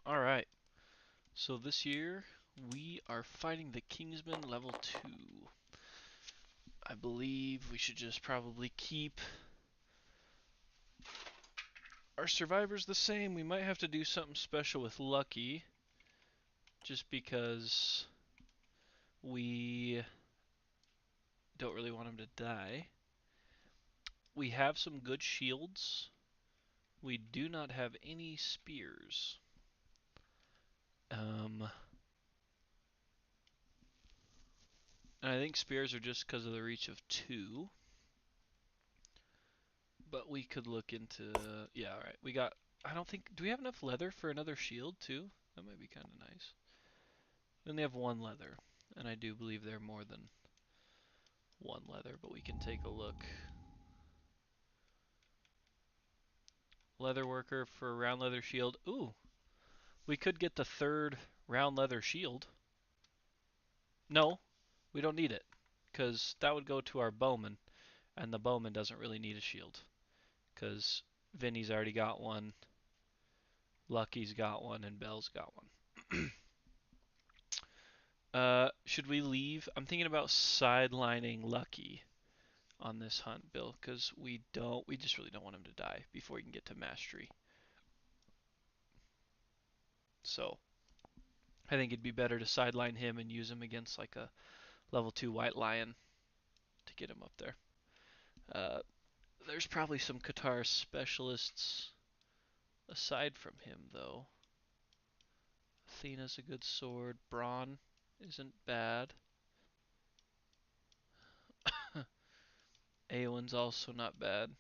Alright, so this year we are fighting the Kingsman level 2. I believe we should just probably keep our survivors the same. We might have to do something special with Lucky, just because we don't really want him to die. We have some good shields. We do not have any spears. And I think spears are just because of the reach of 2. But we could look into... Yeah, alright. We got... I don't think... Do we have enough leather for another shield, too? That might be kind of nice. Then they have 1 leather. And I do believe they're more than 1 leather, but we can take a look. Leather worker for round leather shield. Ooh! We could get the 3rd round leather shield. No, we don't need it. Because that would go to our bowman. And the bowman doesn't really need a shield. Because Vinny's already got one. Lucky's got one, and Bell's got one. Should we leave? I'm thinking about sidelining Lucky on this hunt, Bill, because we just really don't want him to die before he can get to mastery. So I think it'd be better to sideline him and use him against like a level 2 White Lion to get him up there. Uh, there's probably some Qatar specialists aside from him, though. Athena's a good sword. Braun isn't bad. Aowen's also not bad.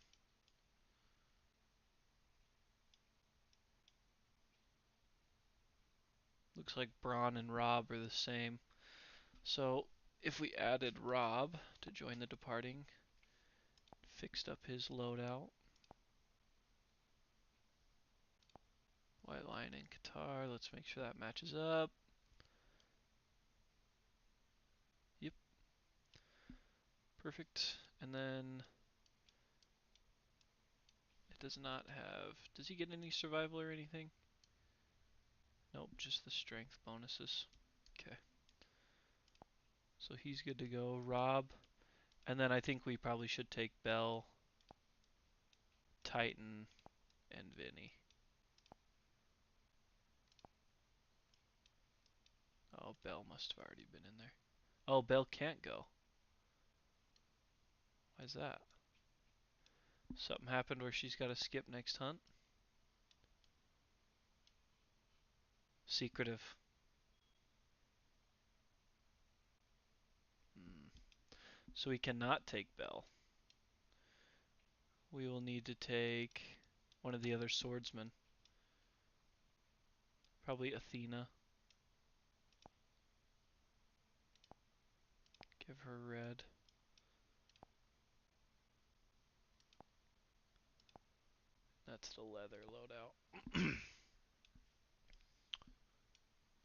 Looks like Braun and Rob are the same. So if we added Rob to join the departing, fixed up his loadout, White Lion and Qatar, let's make sure that matches up. Yep, perfect. And then it does not have, does he get any survival or anything? Nope, just the strength bonuses. Okay. So he's good to go. Rob. And then I think we probably should take Bell, Titan, and Vinny. Oh, Bell must have already been in there. Oh, Bell can't go. Why is that? Something happened where she's got to skip next hunt? Secretive. Hmm. So we cannot take Bell. We will need to take one of the other swordsmen. Probably Athena. Give her red. That's the leather loadout.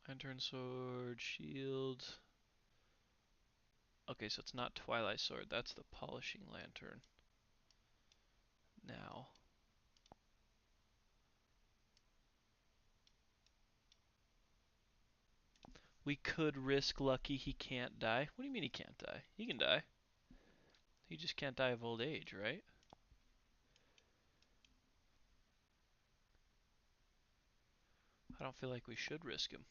Lantern sword, shield. Okay, so it's not Twilight sword. That's the polishing lantern. Now. We could risk Lucky he can't die. What do you mean he can't die? He can die. He just can't die of old age, right? I don't feel like we should risk him.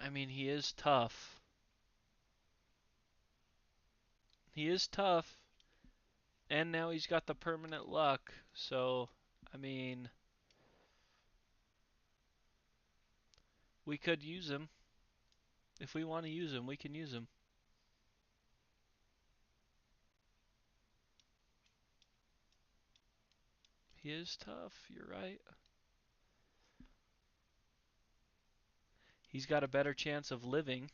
I mean, he is tough. He is tough. And now he's got the permanent luck. So, I mean, we could use him. If we want to use him, we can use him. He is tough, you're right. He's got a better chance of living.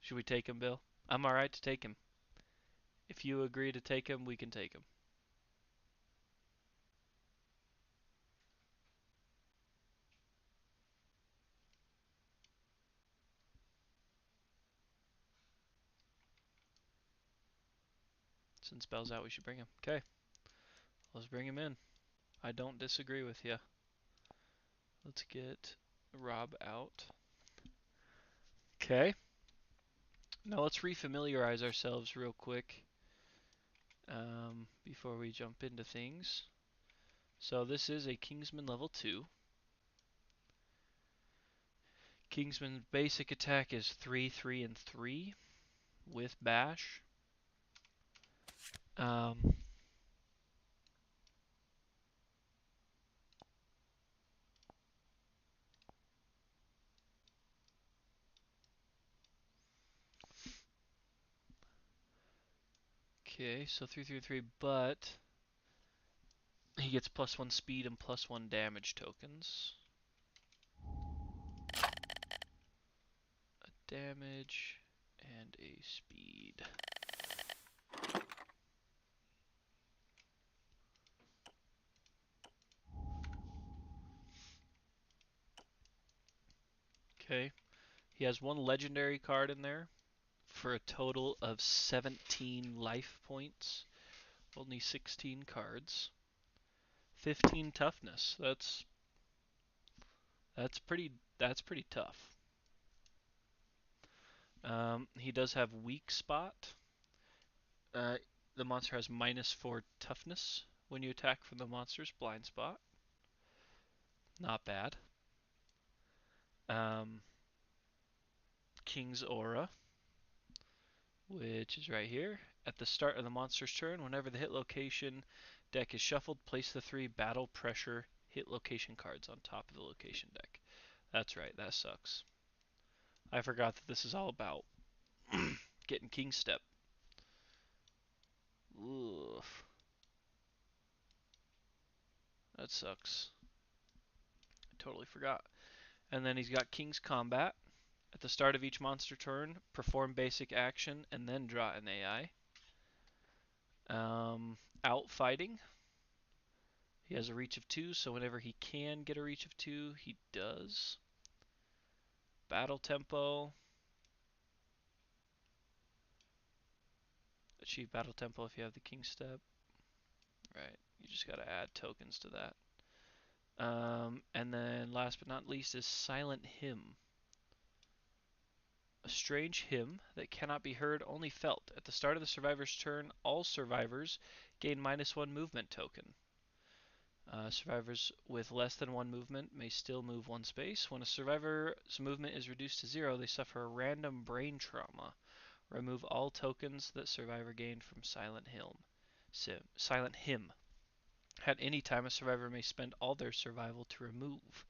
Should we take him, Bill? I'm alright to take him. If you agree to take him, we can take him. Since Bell's out, we should bring him. Okay, let's bring him in. I don't disagree with you. Let's get Rob out. Okay. Now let's refamiliarize ourselves real quick before we jump into things. So this is a Kingsman level 2. Kingsman's basic attack is 3, 3, and 3 with bash. Um, okay, so 3, 3, 3, but he gets +1 speed and +1 damage tokens. A damage and a speed. Okay, he has one legendary card in there for a total of 17 life points. Only 16 cards. 15 toughness. That's pretty tough. He does have weak spot. Uh, the monster has -4 toughness when you attack from the monster's blind spot. Not bad. Um, King's Aura, which is right here. At the start of the monster's turn, whenever the hit location deck is shuffled, place the 3 battle pressure hit location cards on top of the location deck. That's right, that sucks. I forgot that this is all about getting King Step. Oof. That sucks. I totally forgot. And then he's got King's Combat. At the start of each monster turn, perform basic action and then draw an AI. Outfighting. He has a reach of 2, so whenever he can get a reach of 2, he does. Battle Tempo. Achieve Battle Tempo if you have the King Step. Right, you just gotta add tokens to that. And then last but not least is Silent Hymn. A strange hymn that cannot be heard, only felt. At the start of the survivor's turn, all survivors gain -1 movement token. Survivors with less than 1 movement may still move 1 space. When a survivor's movement is reduced to 0, they suffer a random brain trauma. Remove all tokens that survivor gained from Silent Hymn. At any time, a survivor may spend all their survival to remove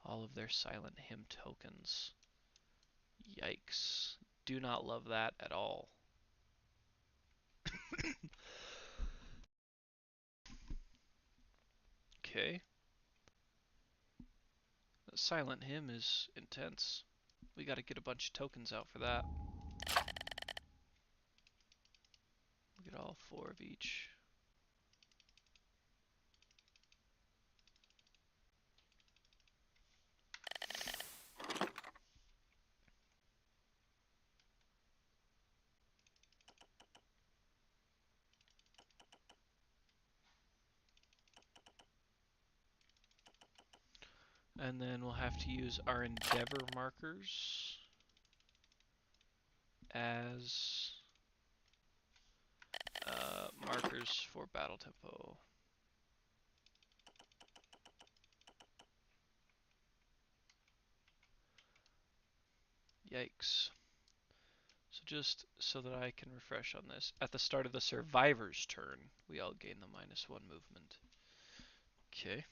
all of their Silent Hymn tokens. Yikes. Do not love that at all. Okay. The Silent Hymn is intense. We gotta get a bunch of tokens out for that. We'll get all 4 of each. And then we'll have to use our Endeavor markers as markers for battle tempo. Yikes. So just so that I can refresh on this, at the start of the survivor's turn, we all gain the -1 movement. Okay.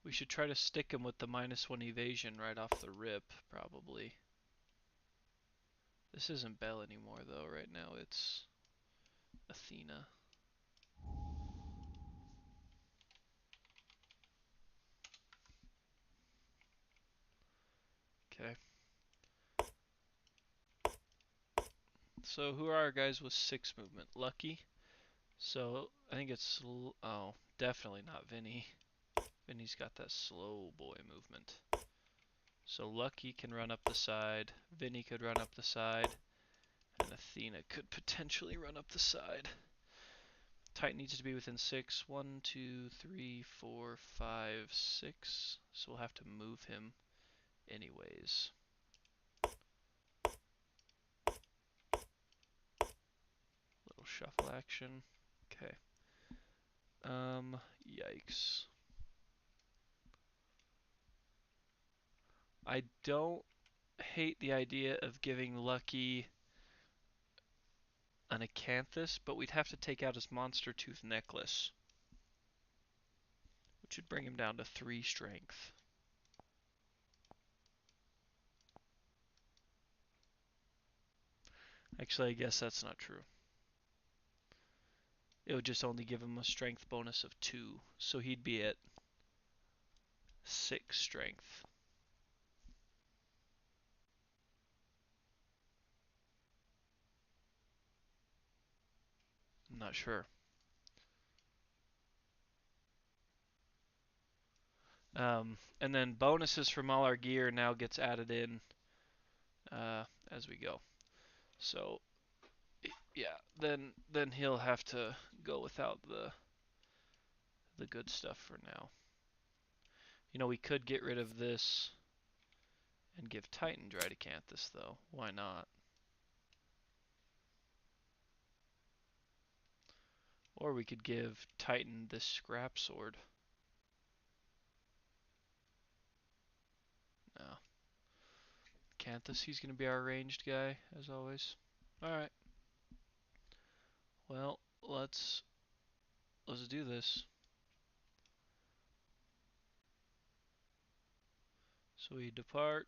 We should try to stick him with the -1 evasion right off the rip, probably. This isn't Bell anymore, though. Right now it's Athena. So who are our guys with 6 movement? Lucky. So I think it's oh, definitely not Vinny. Vinny's got that slow boy movement. So Lucky can run up the side. Vinny could run up the side. And Athena could potentially run up the side. Titan needs to be within 6. 1, 2, 3, 4, 5, 6. So we'll have to move him anyways. Little shuffle action. Okay. Yikes. I don't hate the idea of giving Lucky an Acanthus, but we'd have to take out his Monster Tooth necklace, which would bring him down to 3 strength. Actually, I guess that's not true. It would just only give him a strength bonus of 2, so he'd be at 6 strength. I'm not sure. And then bonuses from all our gear now gets added in as we go. So yeah, then he'll have to go without the good stuff for now. You know, we could get rid of this and give Titan Dried Acanthus though. Why not? Or we could give Titan this scrap sword. No. Acanthus, he's gonna be our ranged guy, as always. Alright. Well, let's do this. So we depart.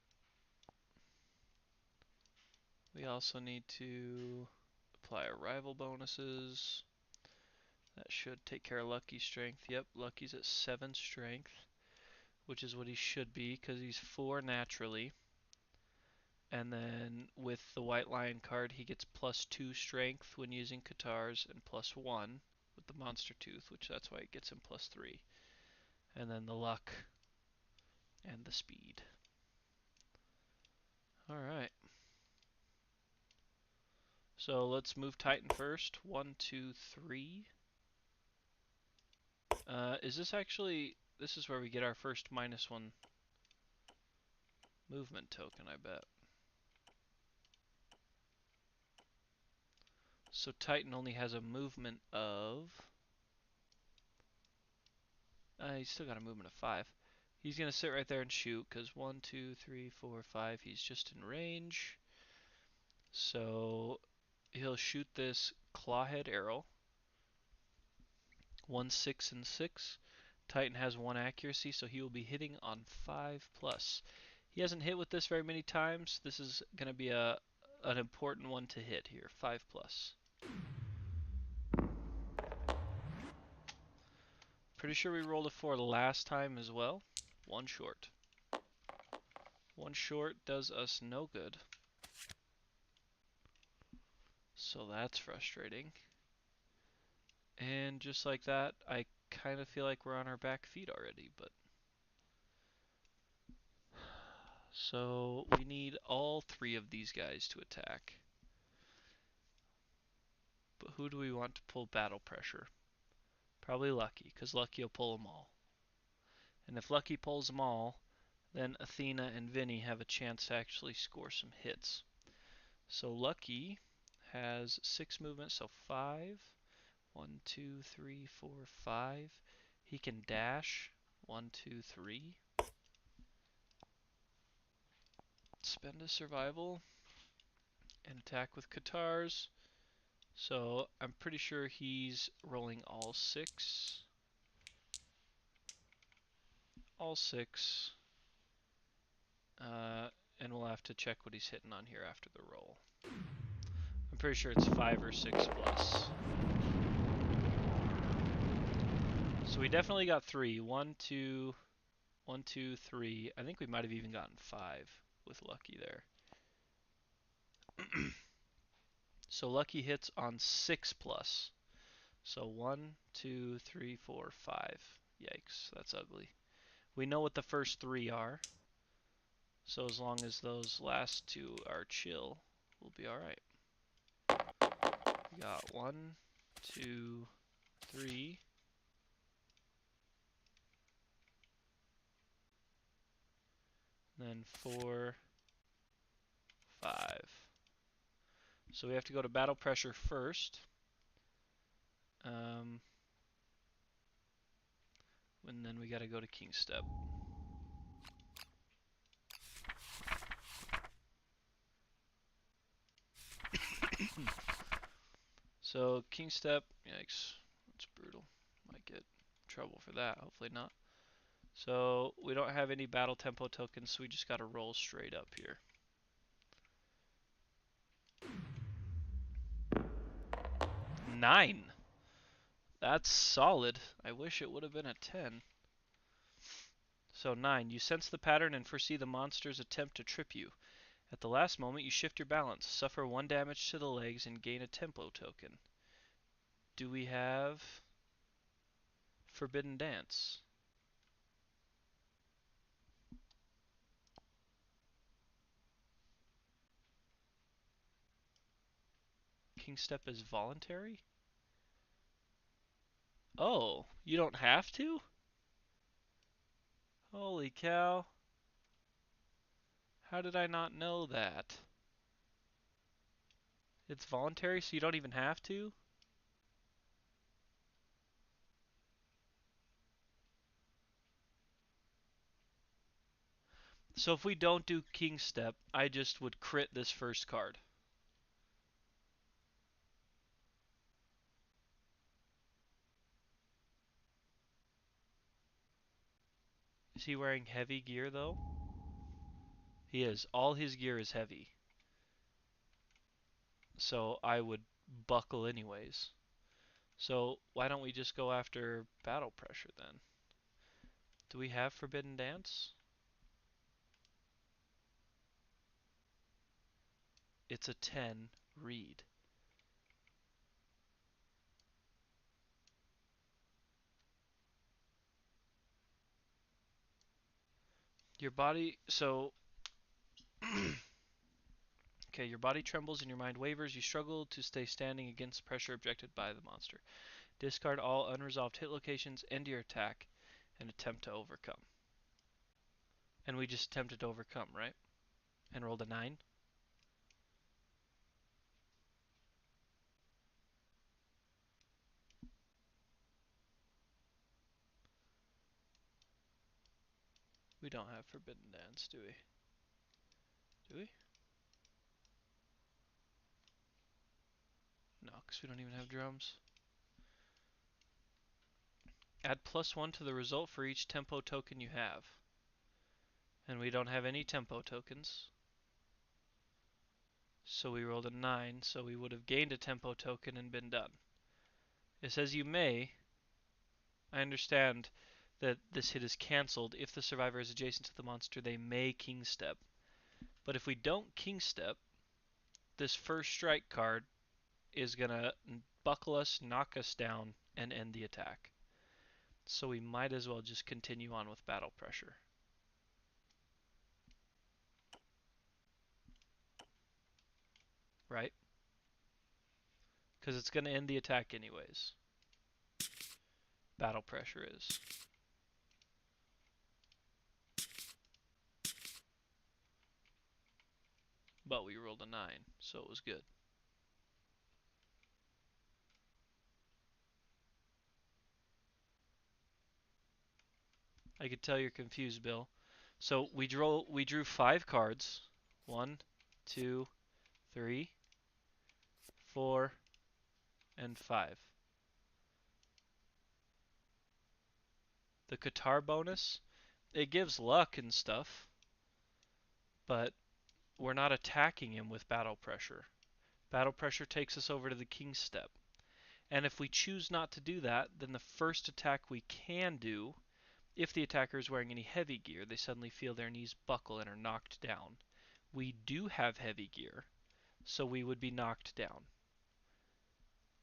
We also need to apply arrival bonuses. That should take care of Lucky's strength. Yep, Lucky's at 7 strength, which is what he should be because he's 4 naturally. And then with the White Lion card, he gets +2 strength when using Katars and +1 with the Monster Tooth, which that's why it gets him +3. And then the luck and the speed. Alright. So let's move Titan first. 1, 2, 3. Is this actually... This is where we get our first -1 movement token, I bet. So Titan only has a movement of... he's still got a movement of 5. He's going to sit right there and shoot, because 1, 2, 3, 4, 5, he's just in range. So he'll shoot this Clawhead arrow. 1, 6, and 6. Titan has 1 accuracy, so he will be hitting on 5+. He hasn't hit with this very many times. This is going to be an important one to hit here, 5+. Pretty sure we rolled a 4 last time as well. 1 short. 1 short does us no good. So that's frustrating. And just like that, I kind of feel like we're on our back feet already, but... So we need all 3 of these guys to attack. But who do we want to pull battle pressure? Probably Lucky, because Lucky will pull them all. And if Lucky pulls them all, then Athena and Vinny have a chance to actually score some hits. So Lucky has 6 movement, so 5. 1, 2, 3, 4, 5. He can dash. 1, 2, 3. Spend a survival and attack with Katars. So I'm pretty sure he's rolling all 6. All 6. And we'll have to check what he's hitting on here after the roll. I'm pretty sure it's 5 or 6+. So we definitely got 3. 1, 2, 1, 2, 3. I think we might have even gotten 5 with Lucky there. So lucky hits on 6+. So 1, 2, 3, 4, 5. Yikes, that's ugly. We know what the first 3 are. So as long as those last 2 are chill, we'll be alright. We got 1, 2, 3. Then 4, 5. So we have to go to battle pressure first. And then we gotta go to King Step. So King Step, yikes, that's brutal. Might get in trouble for that, hopefully not. So we don't have any battle tempo tokens, so we just gotta roll straight up here. 9! That's solid. I wish it would have been a 10. So 9. You sense the pattern and foresee the monster's attempt to trip you. At the last moment, you shift your balance, suffer 1 damage to the legs, and gain a tempo token. Do we have Forbidden Dance? King Step is voluntary? Oh, you don't have to? Holy cow. How did I not know that? It's voluntary, so you don't even have to? So if we don't do King Step, I just would crit this first card. Is he wearing heavy gear, though? He is. All his gear is heavy. So I would buckle anyways. So why don't we just go after battle pressure then? Do we have Forbidden Dance? It's a 10 read. Your body, so okay, your body trembles and your mind wavers. You struggle to stay standing against pressure objected by the monster. Discard all unresolved hit locations, end your attack, and attempt to overcome. And we just attempted to overcome, right? And rolled a 9. We don't have Forbidden Dance, do we? Do we? No, because we don't even have drums. Add +1 to the result for each tempo token you have. And we don't have any tempo tokens. So we rolled a 9, so we would have gained a tempo token and been done. It says you may. I understand that this hit is cancelled. If the survivor is adjacent to the monster, they may King Step. But if we don't King Step, this first strike card is going to buckle us, knock us down, and end the attack. So we might as well just continue on with battle pressure. Right? Because it's going to end the attack anyways. Battle pressure is. But we rolled a 9, so it was good. I could tell you're confused, Bill. So we drew 5 cards. 1, 2, 3, 4, and 5. The Qatar bonus, it gives luck and stuff, but we're not attacking him with battle pressure. Battle pressure takes us over to the King Step. And if we choose not to do that, then the first attack we can do, if the attacker is wearing any heavy gear, they suddenly feel their knees buckle and are knocked down. We do have heavy gear, so we would be knocked down.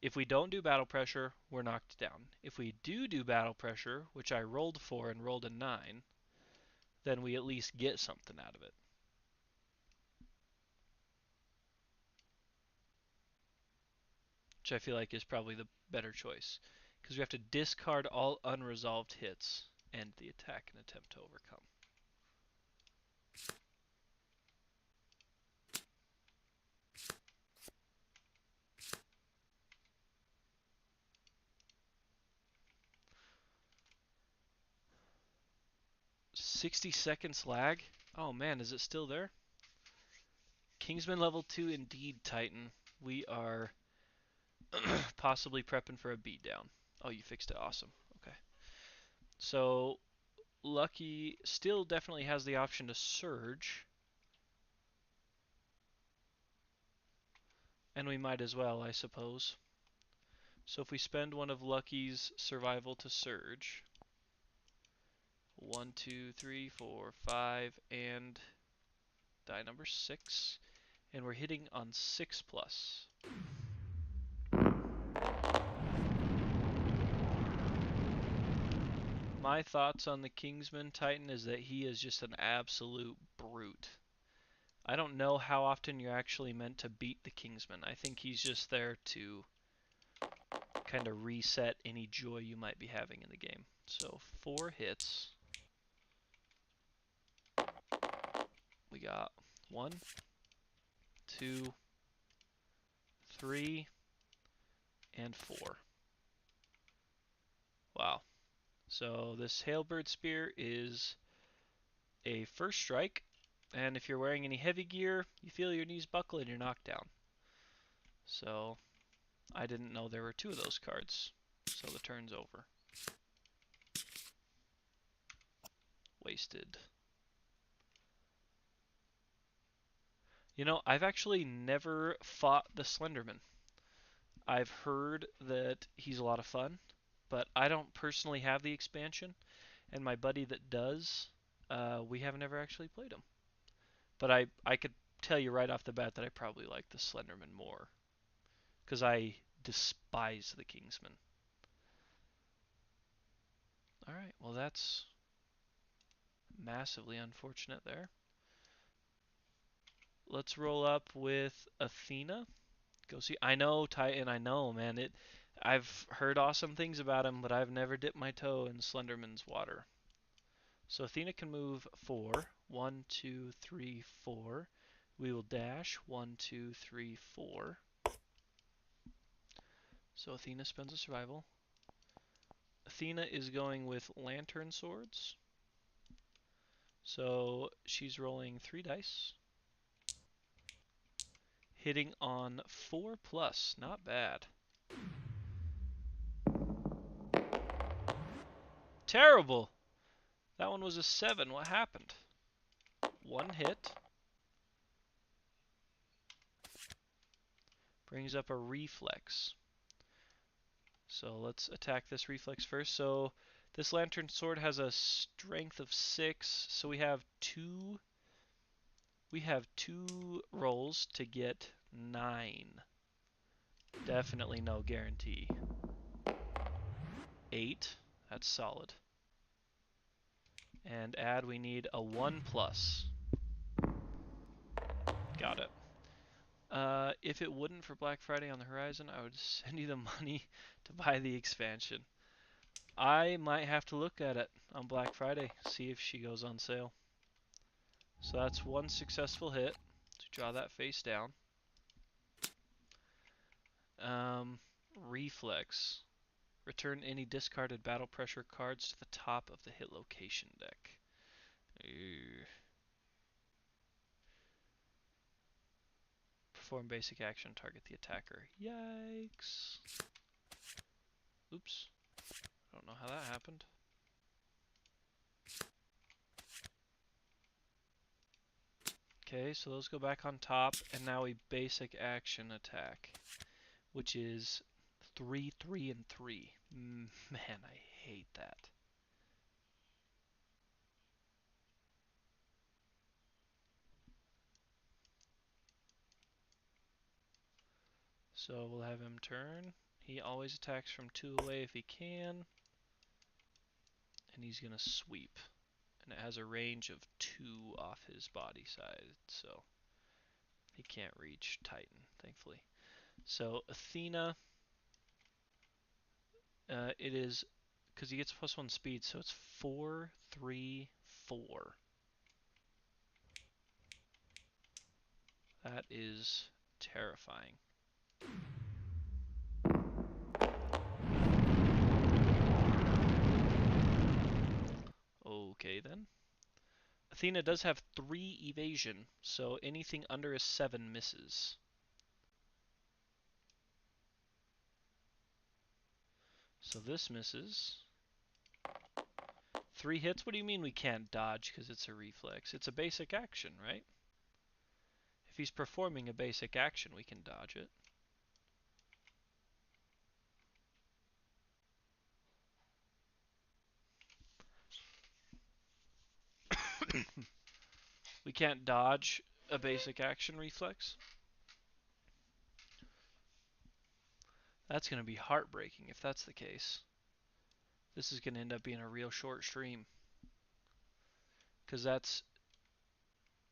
If we don't do battle pressure, we're knocked down. If we do battle pressure, which I rolled for and rolled a 9, then we at least get something out of it. Which I feel like is probably the better choice. Because we have to discard all unresolved hits, end the attack, and attempt to overcome. "60 seconds lag? Oh man, is it still there? Kingsman level 2 indeed, Titan. We are possibly prepping for a beatdown. Oh, you fixed it. Awesome. Okay. So, Lucky still definitely has the option to surge. And we might as well, I suppose. So if we spend one of Lucky's survival to surge, 1, 2, 3, 4, 5, and die number 6, and we're hitting on 6 plus. My thoughts on the Kingsman Titan is that he is just an absolute brute. I don't know how often you're actually meant to beat the Kingsman. I think he's just there to kind of reset any joy you might be having in the game. So 4 hits. We got 1, 2, 3, and 4. Wow. So this Hailbird Spear is a first strike, and if you're wearing any heavy gear, you feel your knees buckle and you're knocked down. So I didn't know there were 2 of those cards. So the turn's over. Wasted. You know, I've actually never fought the Slenderman. I've heard that he's a lot of fun, but I don't personally have the expansion, and my buddy that does, we have never actually played him. But I could tell you right off the bat that I probably like the Slenderman more, because I despise the Kingsman. Alright, well that's massively unfortunate there. Let's roll up with Athena. Go see. I know Titan. I know, man. I've heard awesome things about him, but I've never dipped my toe in Slenderman's water. So Athena can move 4. 1, 2, 3, 4. We will dash 1, 2, 3, 4. So Athena spends a survival. Athena is going with Lantern Swords. So she's rolling 3 dice. Hitting on 4 plus. Not bad. Terrible! That one was a 7. What happened? 1 hit. Brings up a reflex. So let's attack this reflex first. So this Lantern Sword has a strength of 6, so we have two rolls to get 9. Definitely no guarantee. 8, that's solid. And add, we need a 1 plus. Got it. If it wouldn't for Black Friday on the horizon, I would send you the money to buy the expansion. I might have to look at it on Black Friday, see if she goes on sale. So that's 1 successful hit to draw that face down. Reflex. Return any discarded battle pressure cards to the top of the hit location deck. Ew. Perform basic action, target the attacker. Yikes. Oops. I don't know how that happened. Okay, so those go back on top, and now we basic action attack, which is 3, 3, and 3. Man, I hate that. So we'll have him turn. He always attacks from 2 away if he can. And he's going to sweep. And it has a range of 2 off his body side, so he can't reach Titan, thankfully. So Athena, it is, because he gets +1 speed, so it's 4, 3, 4. That is terrifying. Okay then. Athena does have 3 evasion, so anything under a 7 misses. So this misses. 3 hits? What do you mean we can't dodge because it's a reflex? It's a basic action, right? If he's performing a basic action, we can dodge it. We can't dodge a basic action reflex? That's going to be heartbreaking if that's the case. This is going to end up being a real short stream. Because that's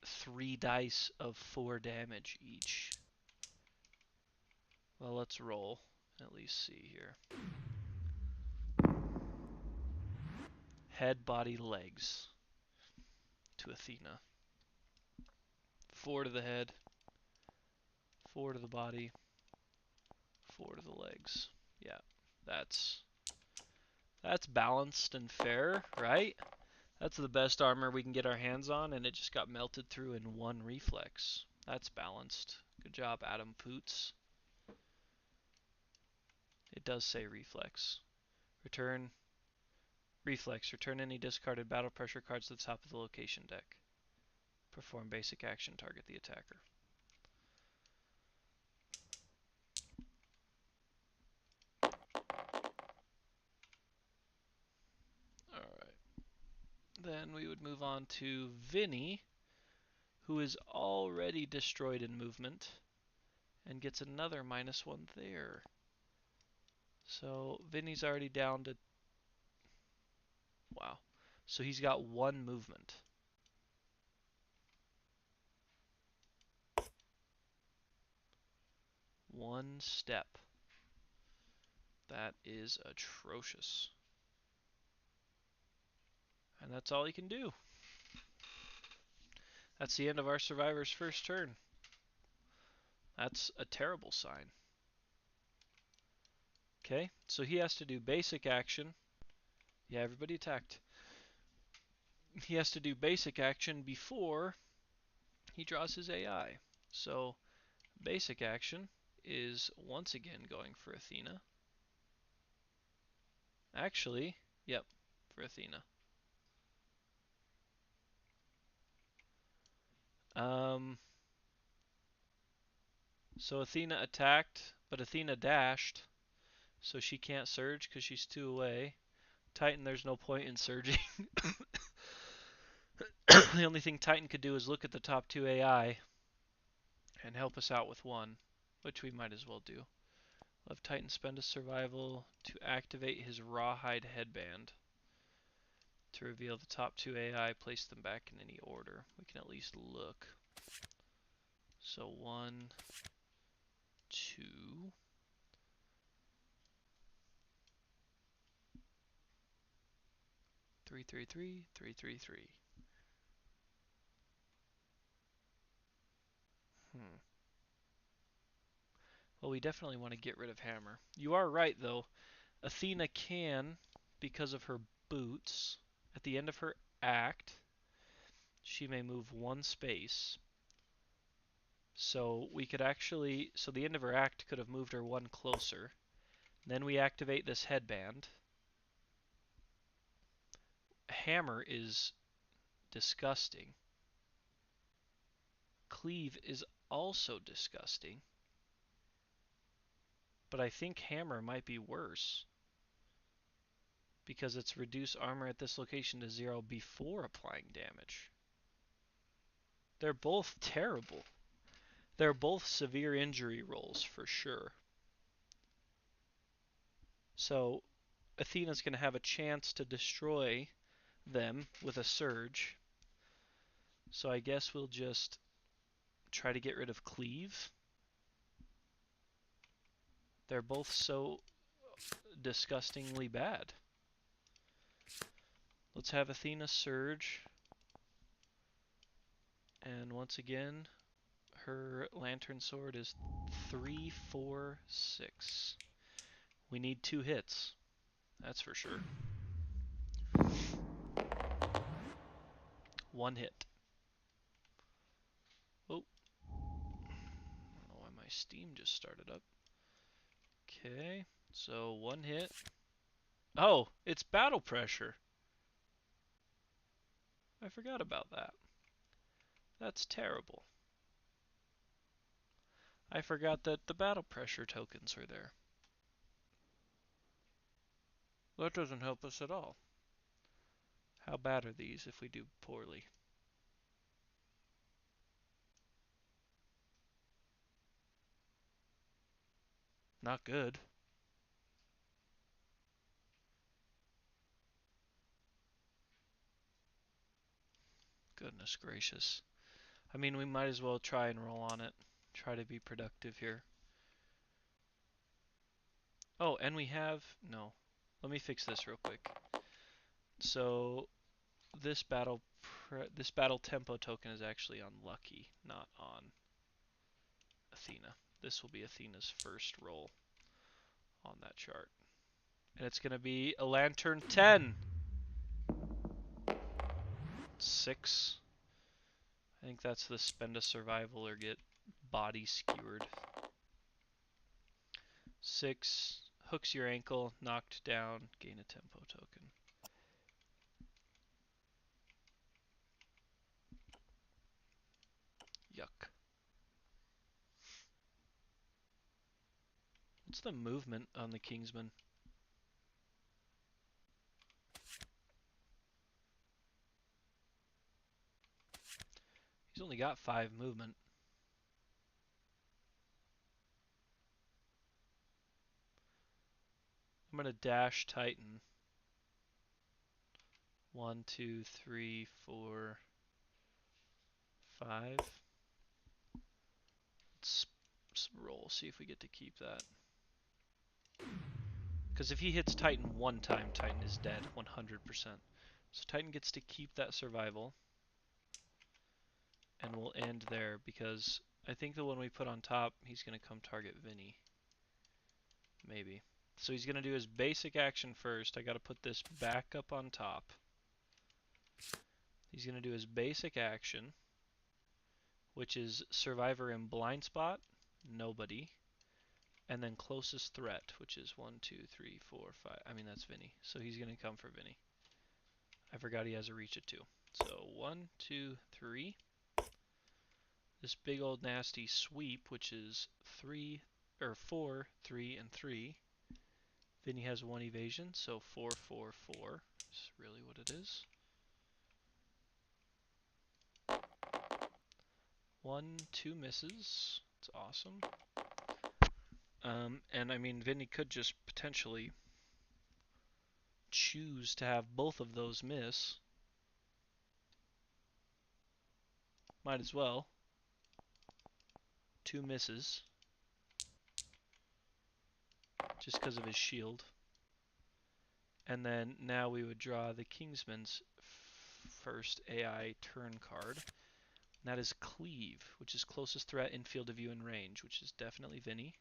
3 dice of 4 damage each. Well, let's roll and at least see here. Head, body, legs to Athena. 4 to the head, 4 to the body, 4 to the legs. Yeah, that's balanced and fair, right? That's the best armor we can get our hands on, and it just got melted through in 1 reflex. That's balanced. Good job, Adam Poots. It does say reflex. Return reflex. Return any discarded battle pressure cards to the top of the location deck. Perform basic action. Target the attacker. Alright. Then we would move on to Vinny, who is already destroyed in movement, and gets another -1 there. So Vinny's already down to... Wow. So he's got 1 movement. One step. That is atrocious. And that's all he can do. That's the end of our survivor's first turn. That's a terrible sign. Okay, so he has to do basic action. Yeah, everybody attacked. He has to do basic action before he draws his AI. So basic action is once again going for Athena. Actually, yep, for Athena. So Athena attacked, but Athena dashed, so she can't surge because she's 2 away. Titan, there's no point in surging. The only thing Titan could do is look at the top 2 AI and help us out with 1, which we might as well do. We'll have Titan spend a survival to activate his Rawhide Headband to reveal the top 2 AI, place them back in any order. We can at least look. So 1, 2... 333, 333. Well, we definitely want to get rid of Hammer. You are right, though. Athena can, because of her boots, at the end of her act, she may move 1 space. So we could actually, so the end of her act could have moved her 1 closer. Then we activate this headband. Hammer is disgusting. Cleave is also disgusting. But I think Hammer might be worse, because it's reduce armor at this location to 0 before applying damage. They're both terrible. They're both severe injury rolls for sure. So Athena's going to have a chance to destroy them with a surge. So I guess we'll just try to get rid of Cleave. They're both so disgustingly bad. Let's have Athena surge. And once again, her Lantern Sword is 3, 4, 6. We need 2 hits. That's for sure. 1 hit. Oh. I don't know why my Steam just started up. Okay. So 1 hit. Oh, it's battle pressure. I forgot about that. That's terrible. I forgot that the battle pressure tokens are there. That doesn't help us at all. How bad are these if we do poorly? Not good. Goodness gracious. I mean, we might as well try and roll on it. Try to be productive here. Oh, and we have... No. Let me fix this real quick. So, this battle tempo token is actually on Lucky, not on Athena. This will be Athena's first roll on that chart. And it's going to be a Lantern 10. 6. I think that's the spend a survival or get body skewered. 6. Hooks your ankle, knocked down, gain a tempo token. Yuck. What's the movement on the Kingsman? He's only got 5 movement. I'm going to dash Titan. 1, 2, 3, 4, 5. Let's roll, see if we get to keep that. Because if he hits Titan 1 time, Titan is dead, 100%. So Titan gets to keep that survival. And we'll end there, because I think the one we put on top, he's going to come target Vinny. Maybe. So he's going to do his basic action first. I got to put this back up on top. He's going to do his basic action, which is Survivor in Blind Spot, nobody. And then Closest Threat, which is 1, 2, 3, 4, 5. I mean, that's Vinny. So he's going to come for Vinny. I forgot he has a reach at 2. So 1, 2, 3. This big old nasty sweep, which is 3, or 4, 3, and 3. Vinny has 1 evasion, so 4, 4, 4 is really what it is. 1, 2 misses. It's awesome. And I mean, Vinny could just potentially choose to have both of those miss. Might as well. 2 misses. Just because of his shield. And then now we would draw the Kingsman's first AI turn card. And that is Cleave, which is closest threat in field of view and range, which is definitely Vinny.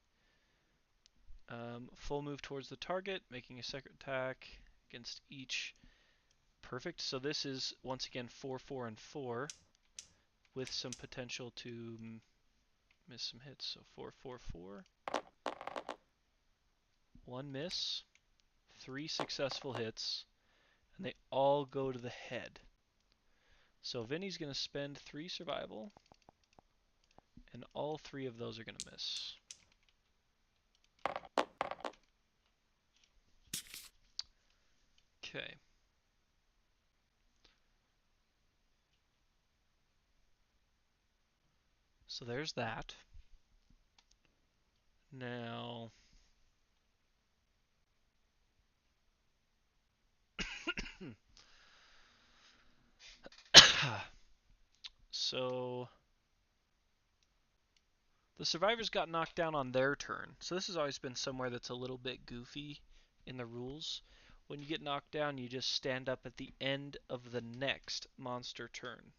Full move towards the target, making a second attack against each. Perfect. So this is, once again, 4, 4, and 4, with some potential to miss some hits. So 4, 4, 4. 1 miss, 3 successful hits, and they all go to the head. So Vinny's going to spend 3 survival, and all 3 of those are going to miss. Okay. So there's that. Now, So the survivors got knocked down on their turn. So this has always been somewhere that's a little bit goofy in the rules. When you get knocked down, you just stand up at the end of the next monster turn.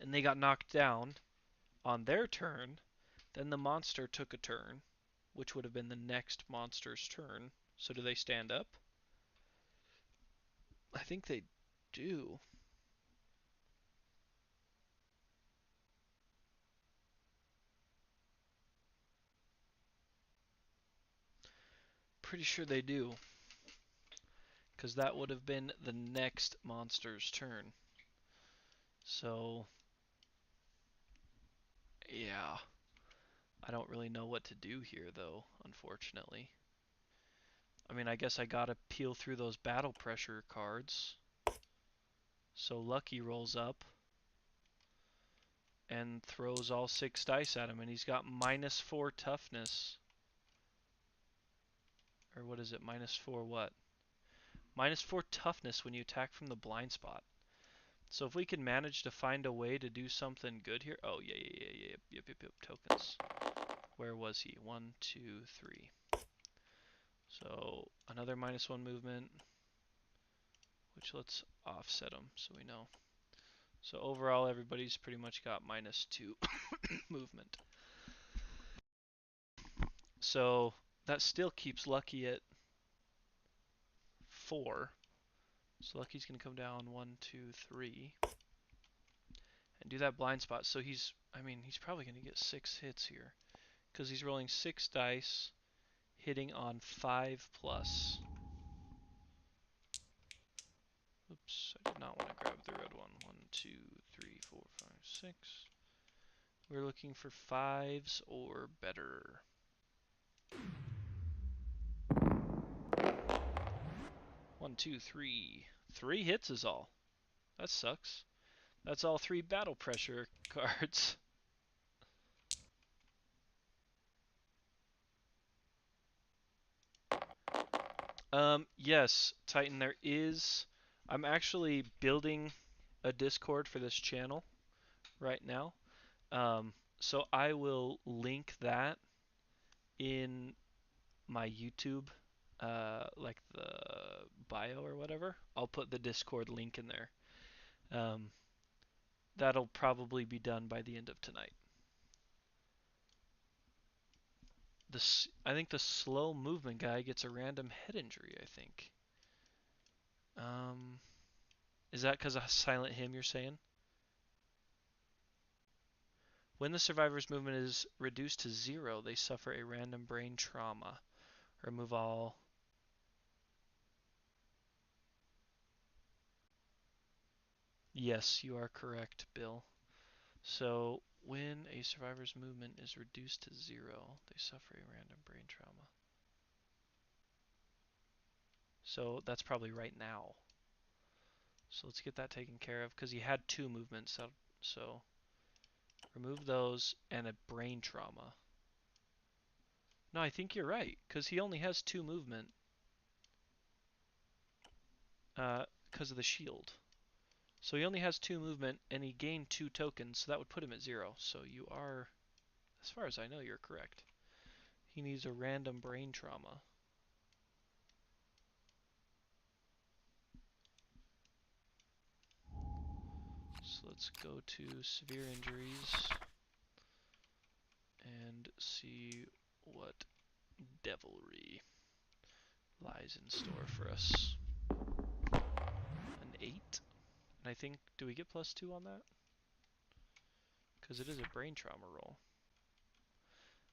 And they got knocked down on their turn. Then the monster took a turn, which would have been the next monster's turn. So do they stand up? I think they do. Pretty sure they do. Because that would have been the next monster's turn. So, yeah. I don't really know what to do here, though, unfortunately. I mean, I guess I gotta peel through those battle pressure cards. So Lucky rolls up and throws all 6 dice at him, and he's got -4 toughness. Or what is it? -4 what? -4 toughness when you attack from the blind spot. So if we can manage to find a way to do something good here. Oh, yeah. Yep. Tokens. Where was he? 1, 2, 3. So another -1 movement, which let's offset them so we know. So overall, everybody's pretty much got -2 movement. So that still keeps Lucky at 4. So Lucky's going to come down 1, 2, 3. And do that blind spot. So he's probably going to get 6 hits here. Because he's rolling 6 dice, hitting on 5+. Oops, I did not want to grab the red one. 1, 2, 3, 4, 5, 6. We're looking for 5s or better. 1, 2, 3. 3 hits is all. That sucks. That's all 3 battle pressure cards. Yes, Titan, there is. I'm actually building a Discord for this channel right now. So I will link that in my YouTube, like the bio or whatever. I'll put the Discord link in there. That'll probably be done by the end of tonight. I think the slow movement guy gets a random head injury, I think. Is that because of Silent Hymn you're saying? When the survivor's movement is reduced to 0, they suffer a random brain trauma. Remove all. Yes, you are correct, Bill. So, when a survivor's movement is reduced to 0, they suffer a random brain trauma. So, that's probably right now. So, let's get that taken care of, because he had 2 movements. So, remove those and a brain trauma. No, I think you're right, because he only has 2 movement. Because of the shield. So he only has 2 movement, and he gained 2 tokens, so that would put him at 0. So you are, as far as I know, you're correct. He needs a random brain trauma. So let's go to severe injuries and see what devilry lies in store for us. An 8? And I think, do we get +2 on that? Because it is a brain trauma roll.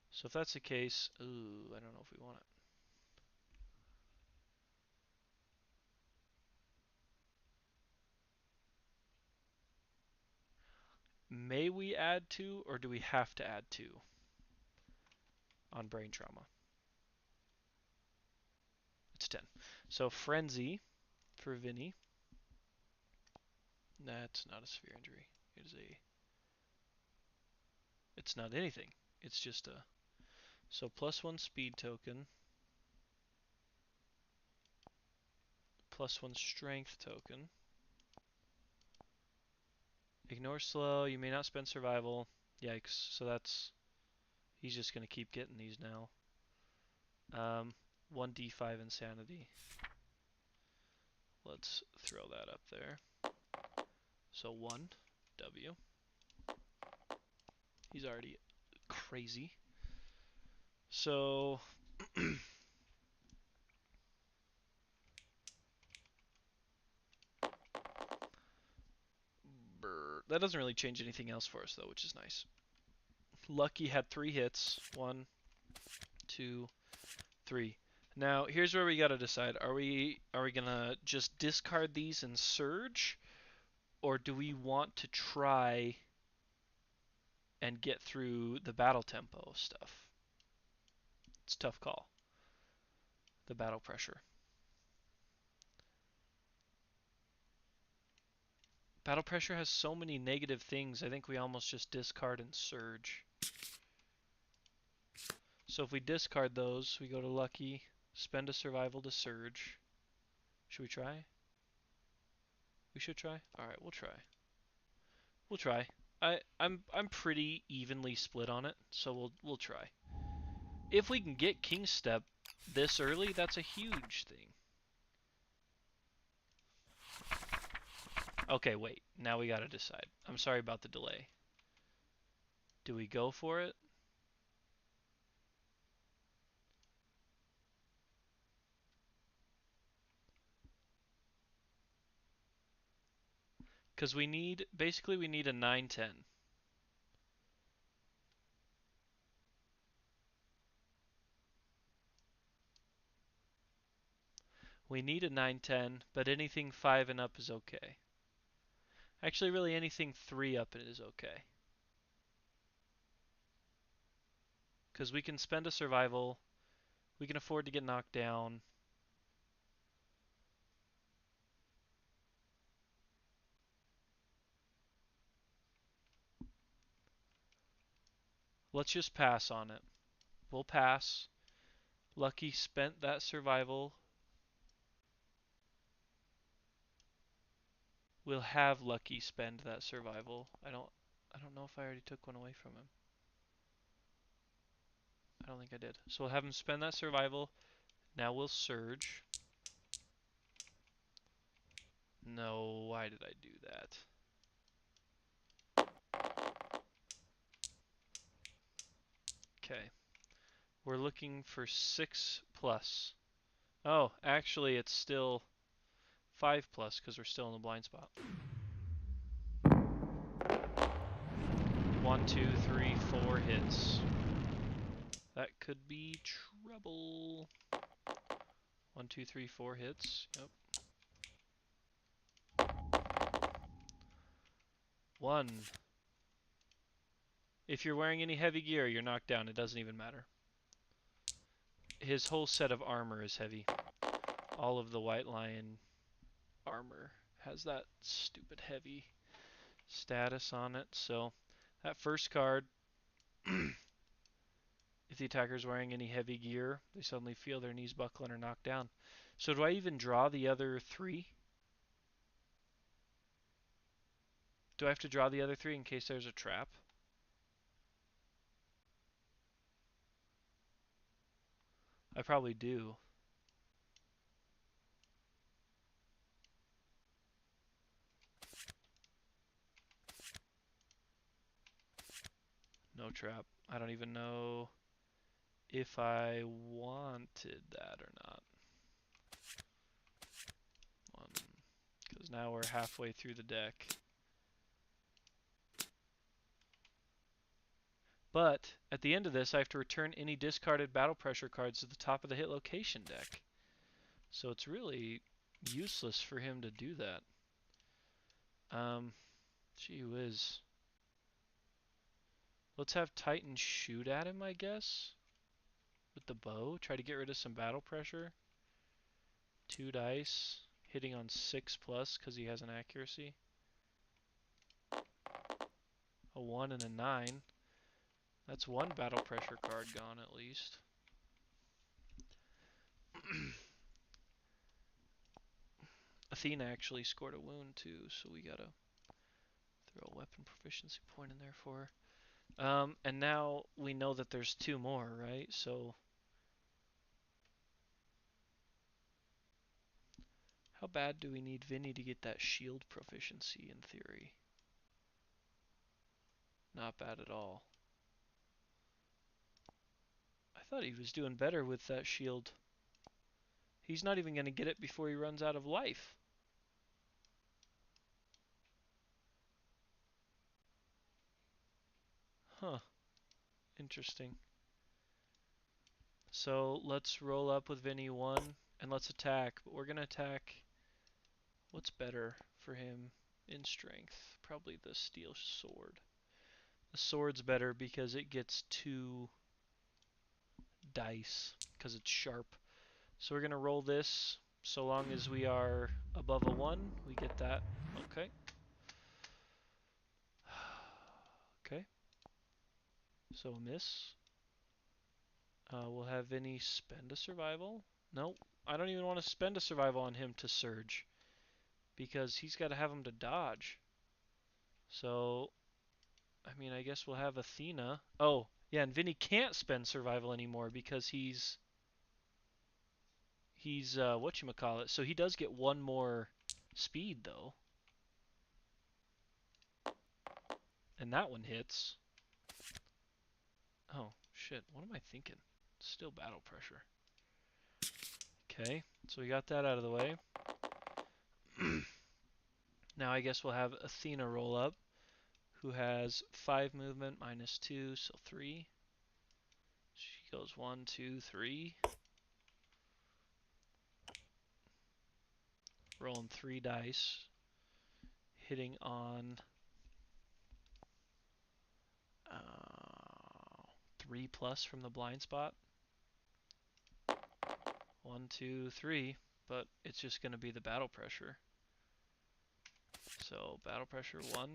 So if that's the case, ooh, I don't know if we want it. May we add 2, or do we have to add 2 on brain trauma? It's 10. So Frenzy for Vinny. That's not a severe injury. It is a... It's not anything. It's just a... So +1 speed token. +1 strength token. Ignore slow. You may not spend survival. Yikes. So that's... He's just going to keep getting these now. 1d5 insanity. Let's throw that up there. So 1 W. He's already crazy. So that doesn't really change anything else for us though, which is nice. Lucky had 3 hits. 1, 2, 3. Now here's where we gotta decide: are we gonna just discard these and surge, or do we want to try and get through the battle tempo stuff? It's a tough call. The battle pressure. Battle pressure has so many negative things. I think we almost just discard and surge. So if we discard those, we go to lucky, spend a survival to surge. Should we try? We should try? Alright, we'll try. We'll try. I'm pretty evenly split on it, so we'll try. If we can get King Step this early, that's a huge thing. Okay, wait. Now we gotta decide. I'm sorry about the delay. Do we go for it? Because we need, basically we need a 9-10. We need a 9-10, but anything 5 and up is okay. Actually, really anything 3 up is okay. Because we can spend a survival, we can afford to get knocked down. Let's just pass on it. We'll pass. Lucky spent that survival. We'll have Lucky spend that survival. I don't know if I already took one away from him. I don't think I did. So we'll have him spend that survival. Now we'll surge. No, why did I do that? Okay. We're looking for 6 plus. Oh, actually it's still 5 plus because we're still in the blind spot. 1, 2, 3, 4 hits. That could be trouble. 1, 2, 3, 4 hits. Yep. 1. If you're wearing any heavy gear, you're knocked down. It doesn't even matter. His whole set of armor is heavy. All of the White Lion armor has that stupid heavy status on it. So that first card, if the attacker's wearing any heavy gear, they suddenly feel their knees buckle and are knocked down. So do I even draw the other 3? Do I have to draw the other 3 in case there's a trap? I probably do. No trap. I don't even know if I wanted that or not. Because now we're halfway through the deck. But at the end of this, I have to return any discarded battle pressure cards to the top of the hit location deck. So it's really useless for him to do that. Gee whiz. Let's have Titan shoot at him, I guess. With the bow. Try to get rid of some battle pressure. 2 dice. Hitting on 6 plus because he has an accuracy. A 1 and a 9. That's 1 battle pressure card gone at least. Athena actually scored a wound too, so we gotta Throw a weapon proficiency point in there for her. And now we know that there's 2 more, right? So how bad do we need Vinny to get that shield proficiency in theory? Not bad at all. I thought he was doing better with that shield. He's not even going to get it before he runs out of life. Huh. Interesting. So let's roll up with Vinny 1 and let's attack. But we're going to attack. What's better for him in strength? Probably the steel sword. The sword's better because it gets 2 dice because it's sharp. So we're going to roll this. So long as we are above a 1, we get that. Okay. Okay. So a miss. We'll have Vinny spend a survival. Nope. I don't even want to spend a survival on him to surge. Because he's got to have him to dodge. So, I mean, I guess we'll have Athena. Oh, yeah, and Vinny can't spend survival anymore because he's whatchamacallit. So he does get 1 more speed, though. And that one hits. Oh, shit. What am I thinking? Still battle pressure. Okay, so we got that out of the way. Now I guess we'll have Athena roll up, who has 5 movement minus 2, so 3. She goes 1, 2, 3. Rolling 3 dice. Hitting on 3 plus from the blind spot. 1, 2, 3, but it's just going to be the battle pressure. So battle pressure 1,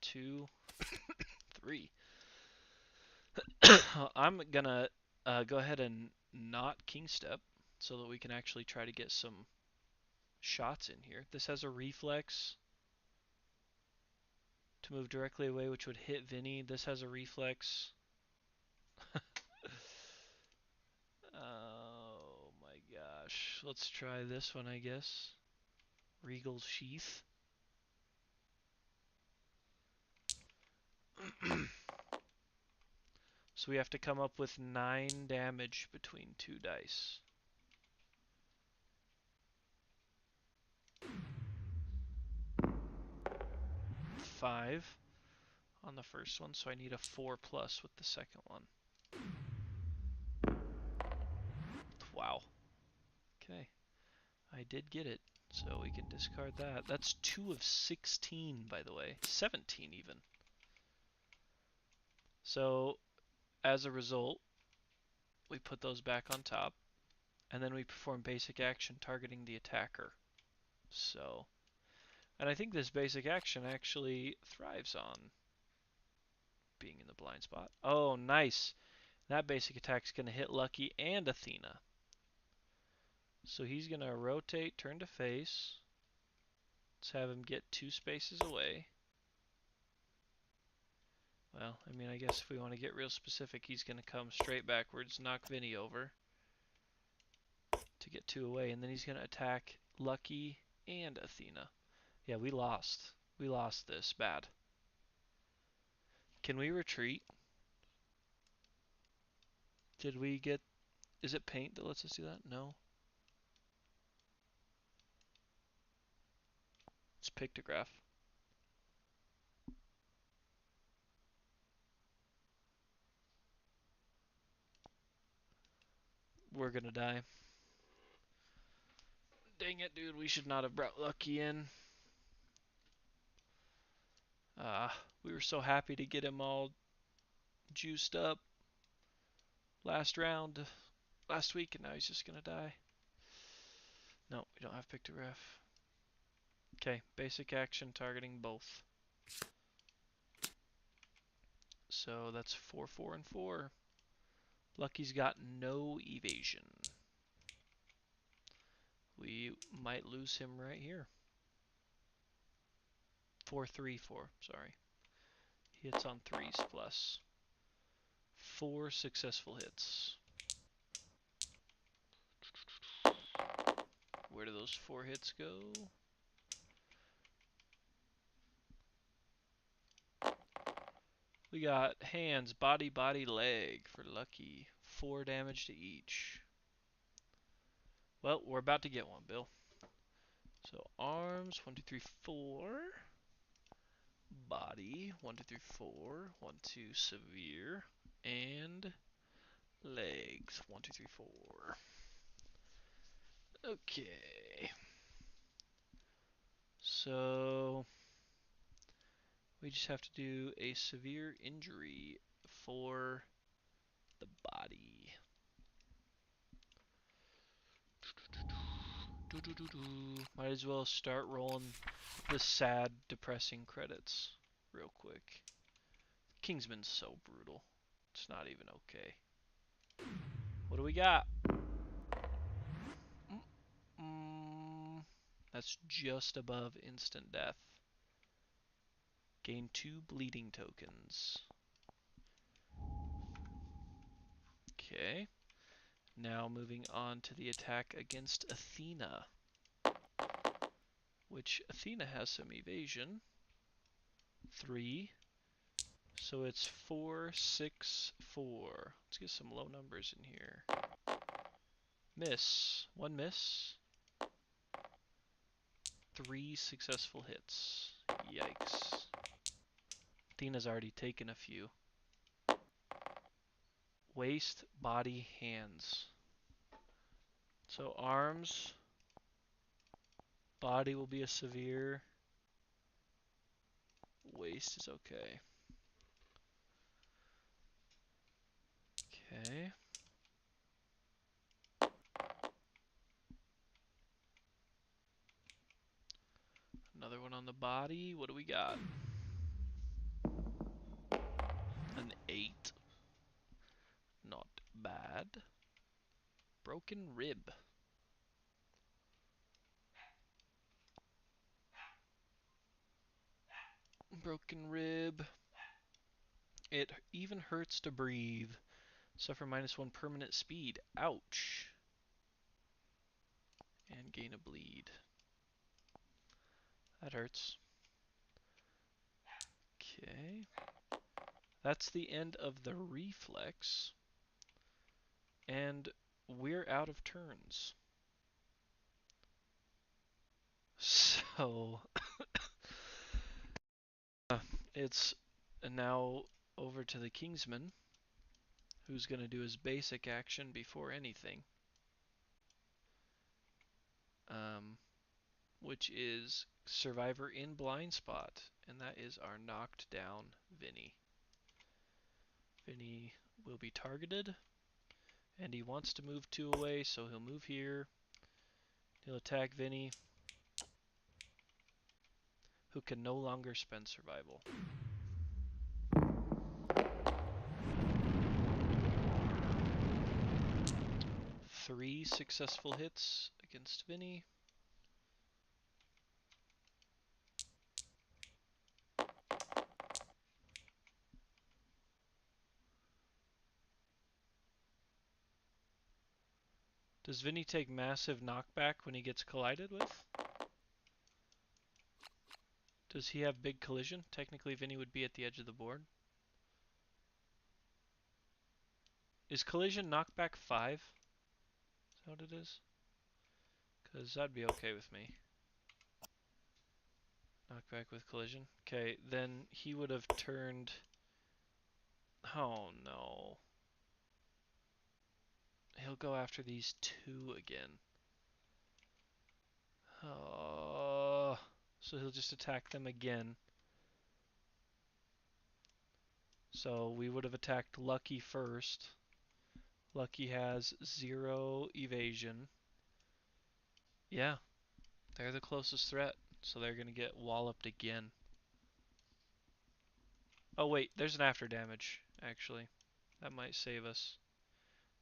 2, 3. I'm going to go ahead and not King Step so that we can actually try to get some shots in here. This has a reflex to move directly away, which would hit Vinny. This has a reflex. Oh my gosh. Let's try this one, I guess. Regal's Sheath. So we have to come up with 9 damage between 2 dice. Five on the first one, so I need a 4 plus with the second one. Wow. Okay. I did get it, so we can discard that. That's 2 of 16, by the way. 17 even. So, as a result, we put those back on top, and then we perform basic action targeting the attacker. So, and I think this basic action actually thrives on being in the blind spot. Oh, nice. That basic attack's going to hit Lucky and Athena. So he's going to rotate, turn to face. Let's have him get 2 spaces away. Well, I mean, I guess if we want to get real specific, he's going to come straight backwards, knock Vinny over to get 2 away, and then he's going to attack Lucky and Athena. Yeah, we lost. We lost this bad. Can we retreat? Did we get... Is it paint that lets us do that? No. It's pictograph. We're gonna die. Dang it, dude. We should not have brought Lucky in. We were so happy to get him all juiced up last round, last week, and now he's just gonna die. No, we don't have pictograph. Okay, basic action targeting both. So that's 4, 4, and 4. Lucky's got no evasion. We might lose him right here. 4-3-4. Sorry. Hits on 3s plus. 4 successful hits. Where do those 4 hits go? We got hands, body, body, leg for lucky. 4 damage to each. Well, we're about to get one, Bill. So arms, 1, 2, 3, 4. Body, 1, 2, 3, 4. 1, 2, severe. And legs, 1, 2, 3, 4. Okay. So we just have to do a severe injury for the body. Might as well start rolling the sad, depressing credits real quick. Kingsman's so brutal. It's not even okay. What do we got? That's just above instant death. Gain 2 bleeding tokens. Okay. Now moving on to the attack against Athena. Which Athena has some evasion. 3. So it's 4, 6, 4. Let's get some low numbers in here. Miss. 1 miss. 3 successful hits. Yikes. Athena's already taken a few. Waist, body, hands. So arms. Body will be a severe. Waist is okay. Okay. Another one on the body. What do we got? An 8. Not bad. Broken rib. Broken rib. It even hurts to breathe. Suffer -1 permanent speed. Ouch. And gain a bleed. That hurts. Okay. That's the end of the reflex. And we're out of turns. So it's now over to the Kingsman, who's going to do his basic action before anything, which is Survivor in Blind Spot, and that is our knocked down Vinny. Vinny will be targeted, and he wants to move 2 away, so he'll move here. He'll attack Vinny, who can no longer spend survival. 3 successful hits against Vinny. Does Vinny take massive knockback when he gets collided with? Does he have big collision? Technically, Vinny would be at the edge of the board. Is collision knockback 5? Is that what it is? Because that'd be okay with me. Knockback with collision. Okay, then he would have turned... Oh no. He'll go after these 2 again. Oh, so he'll just attack them again. So we would have attacked Lucky first. Lucky has 0 evasion. Yeah, they're the closest threat, so they're going to get walloped again. Oh wait, there's an after damage, actually. That might save us.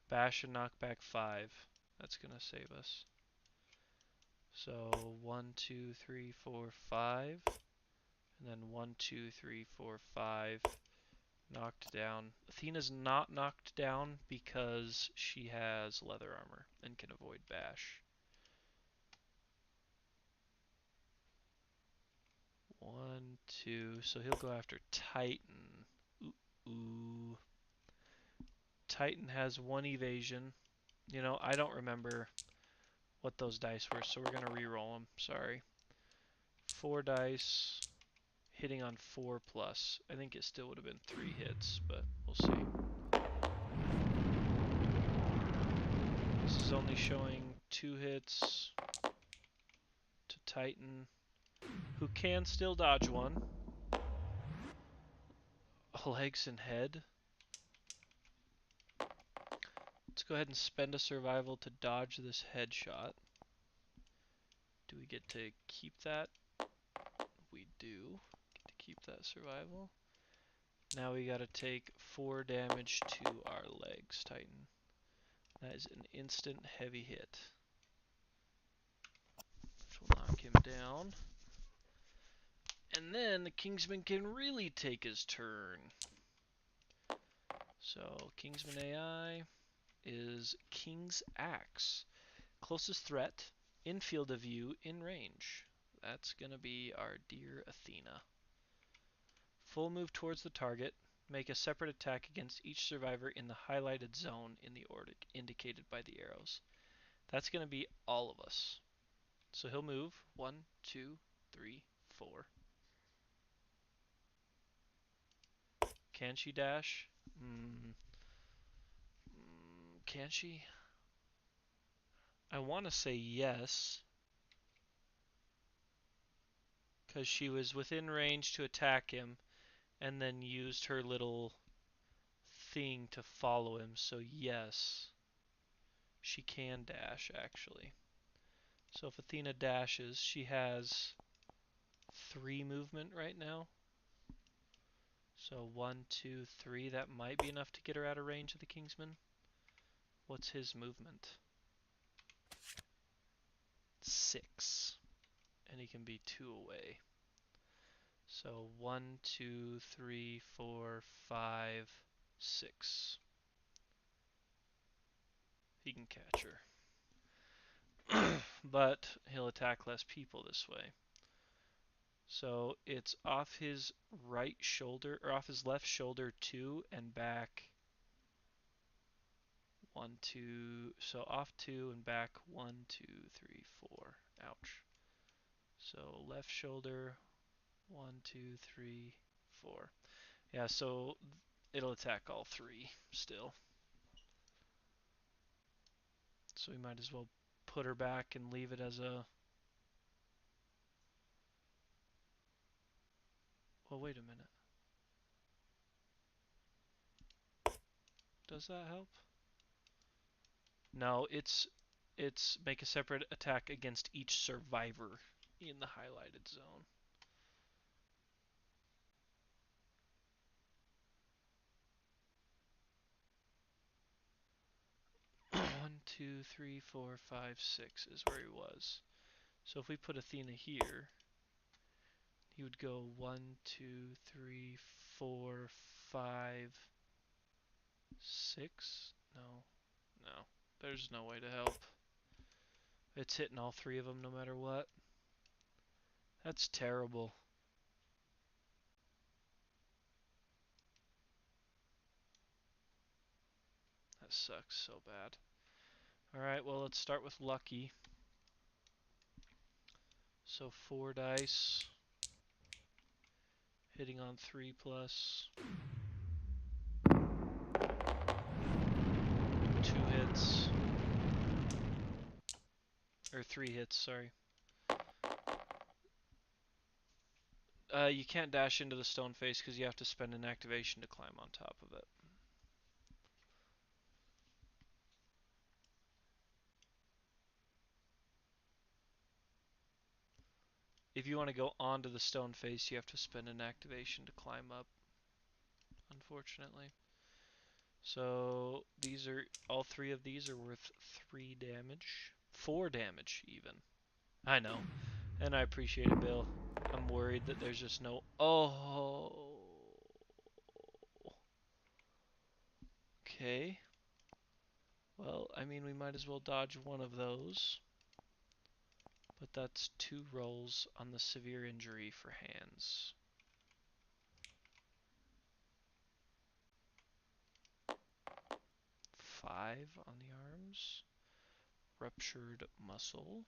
Bash and knockback 5. That's going to save us. So 1, 2, 3, 4, 5. And then 1, 2, 3, 4, 5 knocked down. Athena's not knocked down because she has leather armor and can avoid bash. 1, 2, so he'll go after Titan. Ooh. Titan has 1 evasion. You know, I don't remember what those dice were, so we're going to re-roll them. Sorry. 4 dice, hitting on 4 plus. I think it still would have been 3 hits, but we'll see. This is only showing 2 hits to Titan, who can still dodge one. Legs and head. Let's go ahead and spend a survival to dodge this headshot. Do we get to keep that? We do get to keep that survival. Now we gotta take 4 damage to our legs, Titan. That is an instant heavy hit. Which will knock him down. And then the Kingsman can really take his turn. So, Kingsman AI is King's Axe. Closest threat, in field of view, in range. That's gonna be our dear Athena. Full move towards the target. Make a separate attack against each survivor in the highlighted zone in the order indicated by the arrows. That's going to be all of us. So he'll move 1, 2, 3, 4. Can she dash? Can she? I want to say yes, because she was within range to attack him and then used her little thing to follow him. So yes, she can dash actually. So if Athena dashes, she has 3 movement right now. So 1, 2, 3, that might be enough to get her out of range of the Kingsman. What's his movement? 6. And he can be 2 away. So 1, 2, 3, 4, 5, 6. He can catch her. But he'll attack less people this way. So it's off his right shoulder, or off his left shoulder 2 and back 1, 2, so off 2 and back 1, 2, 3, 4. Ouch. So left shoulder 1, 2, 3, 4. Yeah, so it'll attack all 3 still. So we might as well put her back and leave it as a... Well, wait a minute. Does that help? No, it's make a separate attack against each survivor in the highlighted zone. One, 2, 3, 4, 5, 6 is where he was. So if we put Athena here, he would go 1, 2, 3, 4, 5, 6? No. No. There's no way to help. It's hitting all 3 of them no matter what. That's terrible. That sucks so bad. Alright, well let's start with lucky. So 4 dice. Hitting on 3 plus. 2 hits. Or 3 hits, sorry. You can't dash into the stone face because you have to spend an activation to climb on top of it. If you want to go onto the stone face, you have to spend an activation to climb up, unfortunately. So these are, all 3 of these are worth 3 damage. 4 damage even. I know. And I appreciate it, Bill. I'm worried that there's just no... Oh! Okay. Well, I mean, we might as well dodge one of those. But that's 2 rolls on the severe injury for hands. Five on the arms. Ruptured muscle.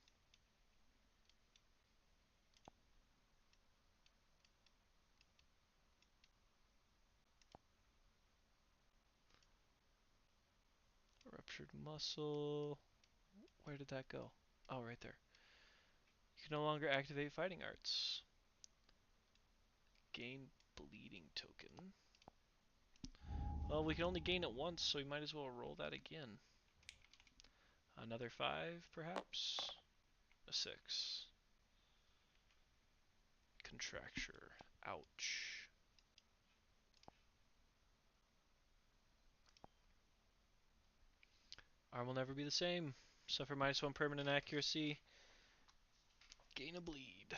Ruptured muscle. Where did that go? Oh, right there. You can no longer activate fighting arts. Gain bleeding token. Well, we can only gain it once, so we might as well roll that again. Another 5, perhaps? A 6. Contracture. Ouch. Arm will never be the same. Suffer -1 permanent accuracy. Gain a bleed.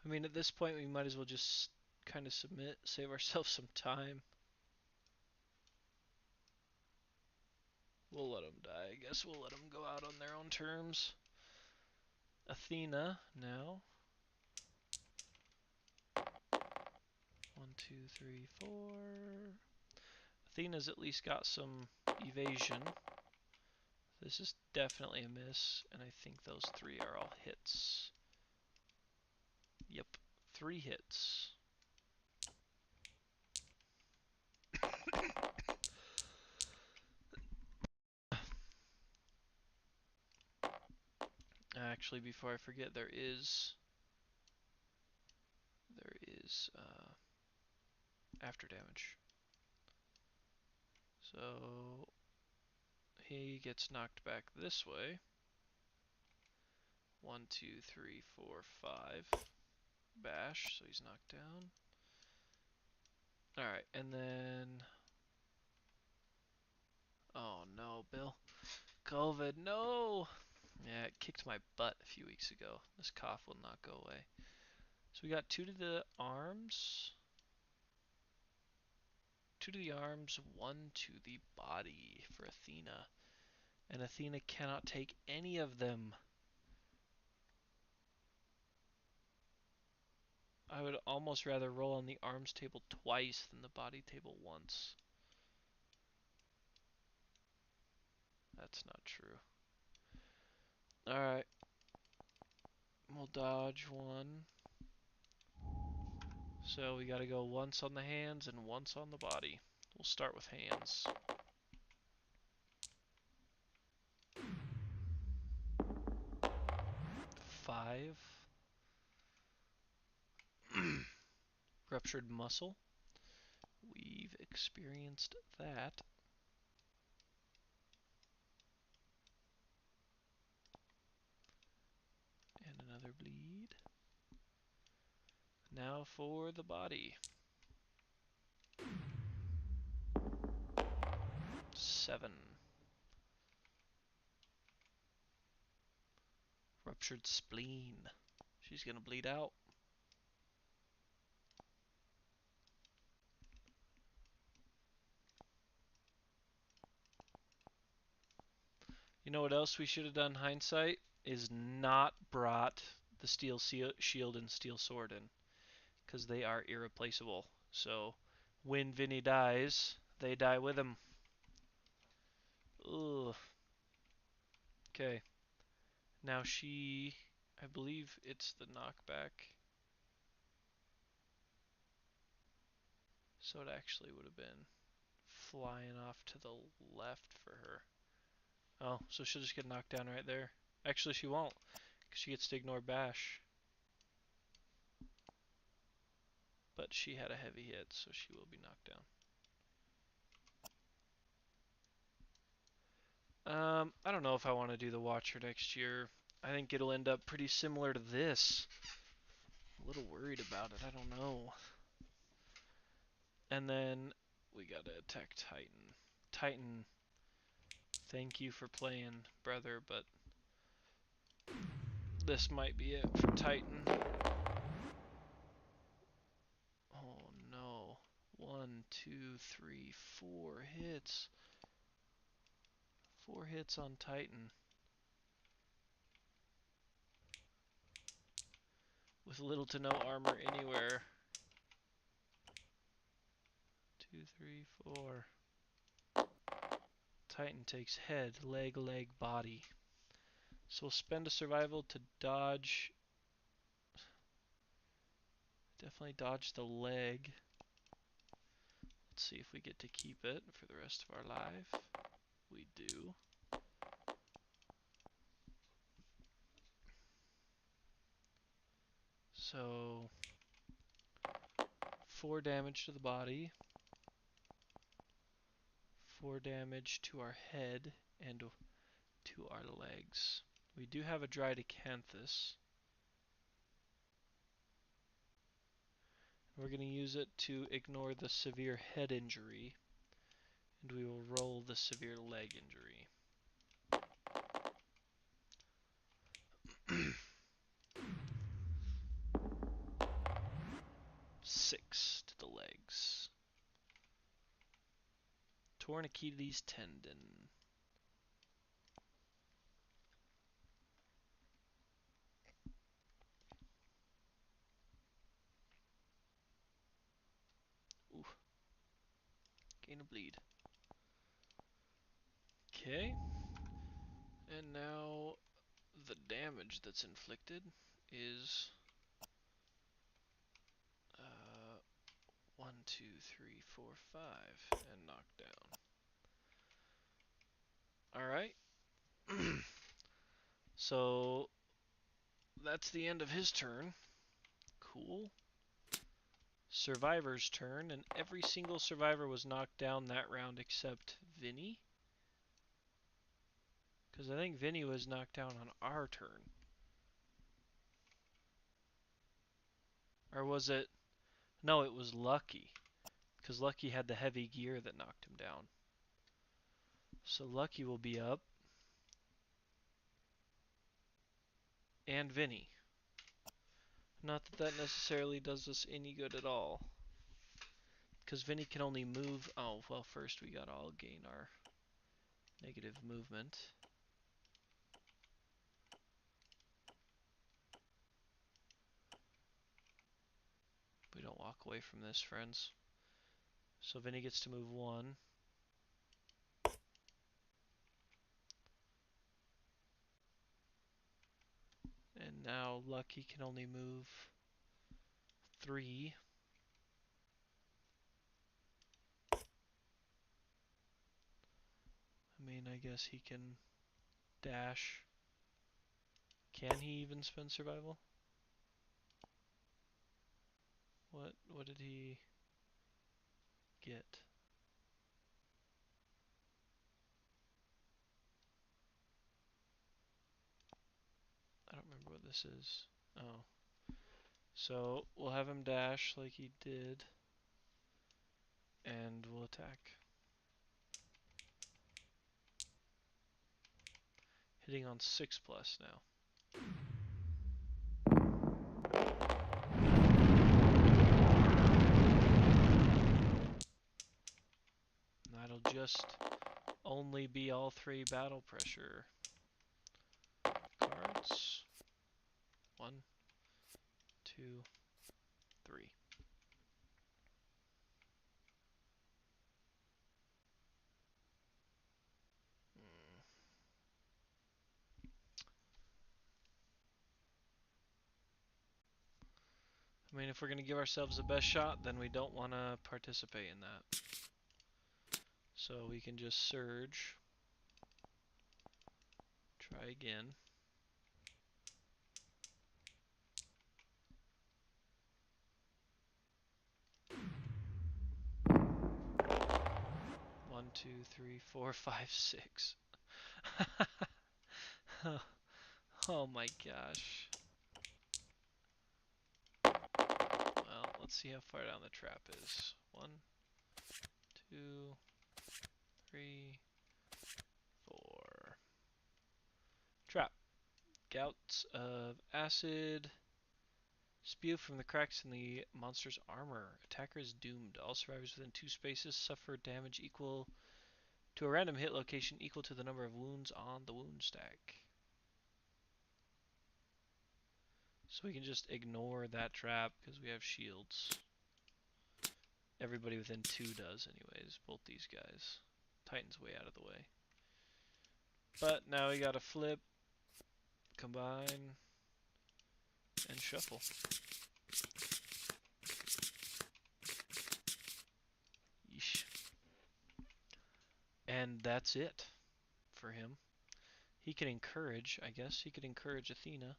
I mean, at this point, we might as well just kind of submit, save ourselves some time. We'll let them die. I guess we'll let them go out on their own terms. Athena, now. 1, 2, 3, 4. Athena's at least got some evasion. This is definitely a miss, and I think those 3 are all hits. Yep, 3 hits. Actually, before I forget, there is after damage. So he gets knocked back this way. 1, 2, 3, 4, 5. Bash, so he's knocked down. Alright, and then... Oh no, Bill. COVID, no! Yeah, it kicked my butt a few weeks ago. This cough will not go away. So we got 2 to the arms. 2 to the arms, 1 to the body for Athena. And Athena cannot take any of them. I would almost rather roll on the arms table twice than the body table once. That's not true. Alright. We'll dodge 1. So we gotta go once on the hands and once on the body. We'll start with hands. 5. Ruptured muscle. We've experienced that. And another bleed. Now for the body. 7. Ruptured spleen. She's gonna bleed out. You know what else we should have done, hindsight? Is not brought the steel shield and steel sword in. Because they are irreplaceable. So when Vinny dies, they die with him. Ugh. Okay. Now she... I believe it's the knockback. So it actually would have been flying off to the left for her. Oh, so she'll just get knocked down right there. Actually, she won't, because she gets to ignore bash. But she had a heavy hit, so she will be knocked down. I don't know if I want to do the Watcher next year. I think it'll end up pretty similar to this. A little worried about it, I don't know. And then we gotta attack Titan. Titan, thank you for playing, brother, but this might be it for Titan. Oh no. 1, 2, 3, 4 hits. 4 hits on Titan. With little to no armor anywhere. 2, 3, 4. Titan takes head, leg, body. So we'll spend a survival to dodge. Definitely dodge the leg. Let's see if we get to keep it for the rest of our life. We do. So 4 damage to the body. 4 damage to our head and to our legs. We do have a Dry Decanthus. We're going to use it to ignore the severe head injury, and we will roll the severe leg injury. 6 to the legs. Torn Achilles tendon. Ooh. Gain a bleed. Okay. And now the damage that's inflicted is 1, 2, 3, 4, 5, and knocked down. Alright. So that's the end of his turn. Cool. Survivor's turn, and every single survivor was knocked down that round except Vinny. Because I think Vinny was knocked down on our turn. Or was it... No, it was Lucky. Because Lucky had the heavy gear that knocked him down. So Lucky will be up. And Vinny. Not that that necessarily does us any good at all. Because Vinny can only move... Oh, well, first we gotta all gain our negative movement. We don't walk away from this, friends. So Vinny gets to move 1. And now Lucky can only move 3. I mean, I guess he can dash. Can he even spend survival? What did he get? I don't remember what this is. Oh. So we'll have him dash like he did. And we'll attack. Hitting on 6+ now. That'll just only be all 3 battle pressure cards. 1, 2, 3. I mean, if we're going to give ourselves the best shot, then we don't want to participate in that. So we can just surge. Try again. One, 2, 3, 4, 5, 6. Oh my gosh. Well, let's see how far down the trap is. 1, 2, 2, 3, 4. Trap. Gouts of acid spew from the cracks in the monster's armor. Attacker is doomed. All survivors within 2 spaces suffer damage equal to a random hit location equal to the number of wounds on the wound stack. So we can just ignore that trap because we have shields. Everybody within 2 does anyways, both these guys. Titan's way out of the way. But now we gotta flip, combine, and shuffle. Yeesh. And that's it for him. He can encourage, I guess. He could encourage Athena.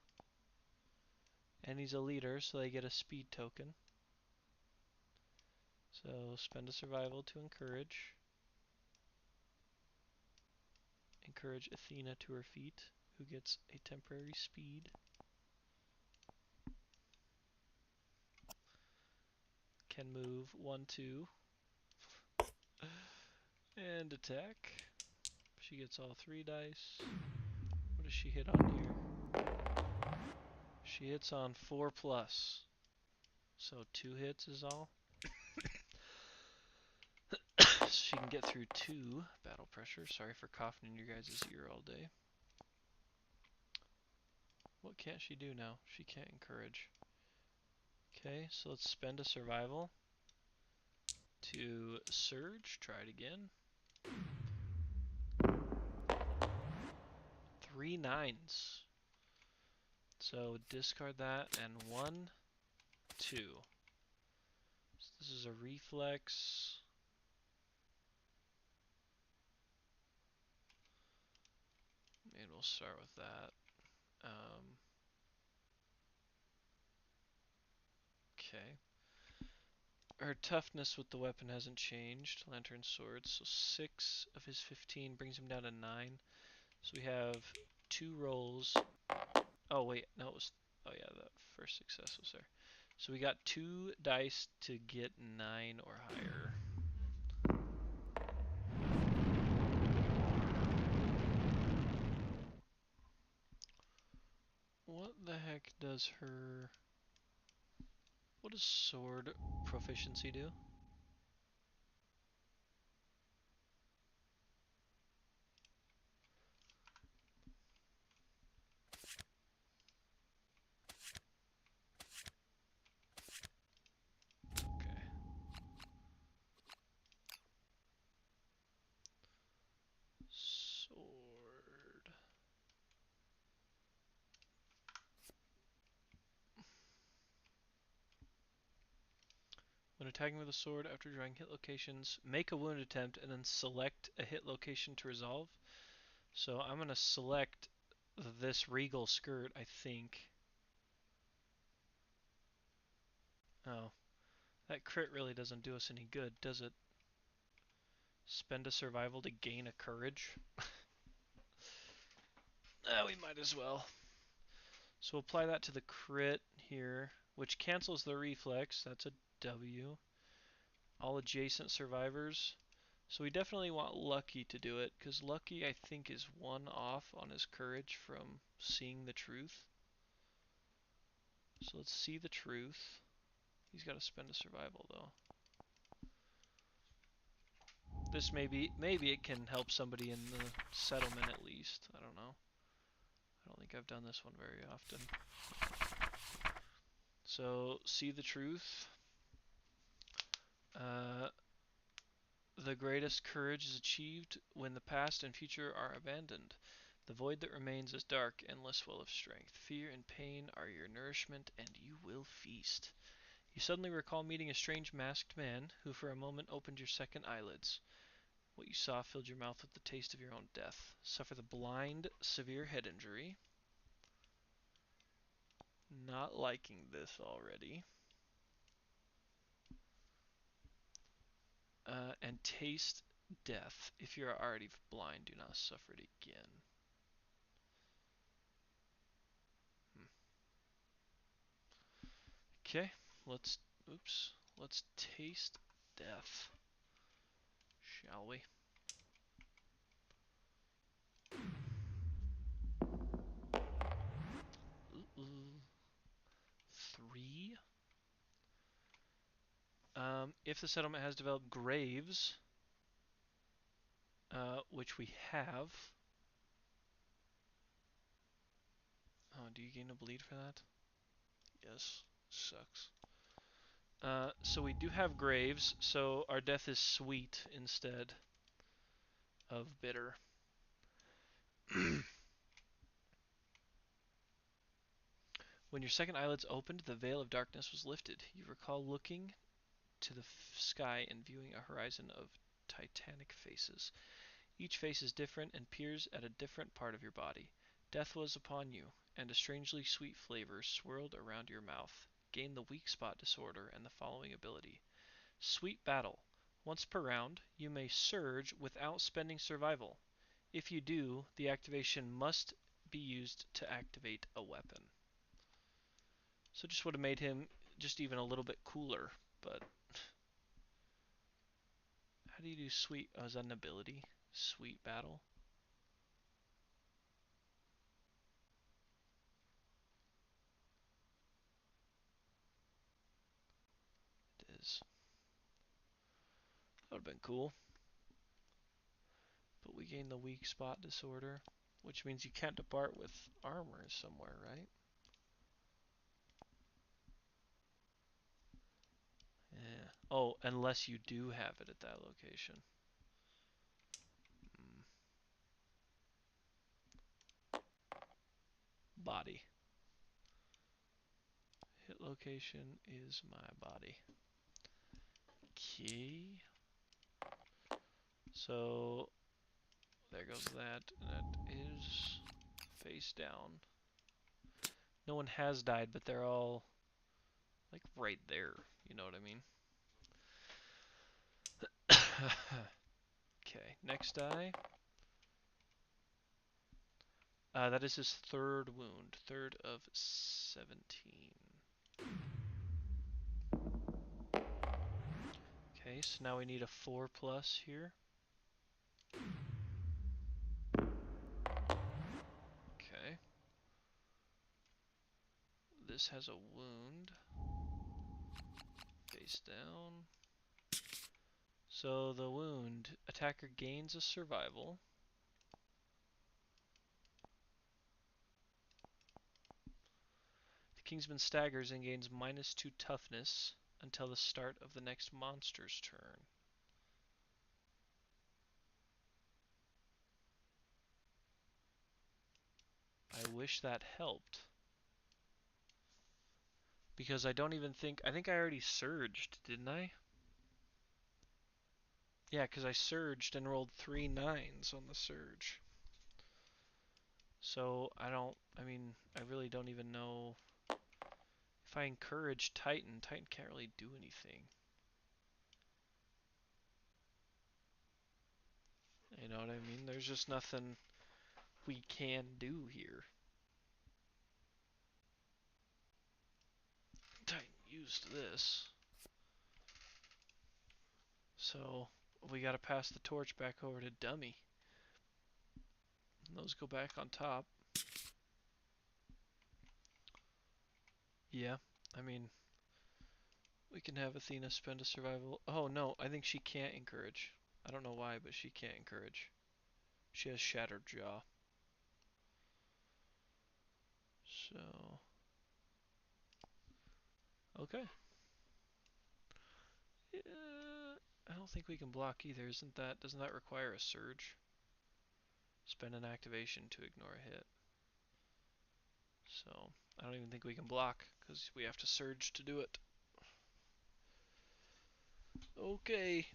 And he's a leader, so they get a speed token. So spend a survival to encourage. Encourage Athena to her feet, who gets a temporary speed. Can move 1, 2. And attack. She gets all 3 dice. What does she hit on here? She hits on 4 plus. So 2 hits is all. So she can get through 2 battle pressure. Sorry for coughing in your guys' ear all day. What can't she do now? She can't encourage. Okay, so let's spend a survival to surge. Try it again. 3 9s. So discard that and 1, 2. So this is a reflex. Maybe we'll start with that. Okay. Her toughness with the weapon hasn't changed. Lantern sword. So 6 of his 15 brings him down to 9. So we have 2 rolls. Oh wait, no, it was. Oh yeah, the first success was there. So we got 2 dice to get 9 or higher. What the heck does her... What does sword proficiency do? Okay. Sword. When attacking with a sword after drawing hit locations, make a wound attempt and then select a hit location to resolve. So I'm going to select this regal skirt, I think. Oh, that crit really doesn't do us any good, does it? Spend a survival to gain a courage? We might as well. So we'll apply that to the crit here, which cancels the reflex. That's a W. All adjacent survivors. So we definitely want Lucky to do it, because Lucky, I think, is 1 off on his courage from seeing the truth. So let's see the truth. He's got to spend a survival, though. This maybe it can help somebody in the settlement at least. I don't know. I don't think I've done this one very often. So, see the truth. The greatest courage is achieved when the past and future are abandoned. The void that remains is dark, endless well of strength. Fear and pain are your nourishment, and you will feast. You suddenly recall meeting a strange masked man who for a moment opened your second eyelids. What you saw filled your mouth with the taste of your own death. Suffer the blind, severe head injury. Not liking this already. And taste death. If you are already blind, do not suffer it again. Okay, let's taste death. shall we? Ooh. 3. If the settlement has developed graves, which we have. Oh, do you gain a bleed for that? Yes. Sucks. So we do have graves, so our death is sweet instead of bitter. When your second eyelids opened, the veil of darkness was lifted. You recall looking to the sky and viewing a horizon of titanic faces. Each face is different and peers at a different part of your body. Death was upon you, and a strangely sweet flavor swirled around your mouth. Gain the weak spot disorder and the following ability. Sweet Battle. Once per round, you may surge without spending survival. If you do, the activation must be used to activate a weapon. So just would have made him just even a little bit cooler, but how do you do sweet? Oh, is that an ability? Sweet Battle? It is. That would have been cool. But we gain the weak spot disorder, which means you can't depart with armor somewhere, right? Yeah. Oh, unless you do have it at that location. Body. Hit location is my body. Okay. So there goes that. That is face down. No one has died, but they're all like right there. You know what I mean? Okay, next die. That is his third wound. Third of 17. Okay, so now we need a 4+ here. Okay. This has a wound. Face down. So the wound, attacker gains a survival. The Kingsman staggers and gains -2 toughness until the start of the next monster's turn. I wish that helped. Because I don't even think... I think I already surged, didn't I? Yeah, because I surged and rolled 3 9s on the surge. So I mean, I really don't even know... If I encourage Titan, Titan can't really do anything. You know what I mean? There's just nothing we can do here. Titan used this. So we gotta pass the torch back over to Dummy. And those go back on top. Yeah, I mean, we can have Athena spend a survival. Oh no, I think she can't encourage. I don't know why, but she can't encourage. She has Shattered Jaw. So, okay. I don't think we can block either. Doesn't that require a surge? Spend an activation to ignore a hit. So, I don't even think we can block because we have to surge to do it. Okay.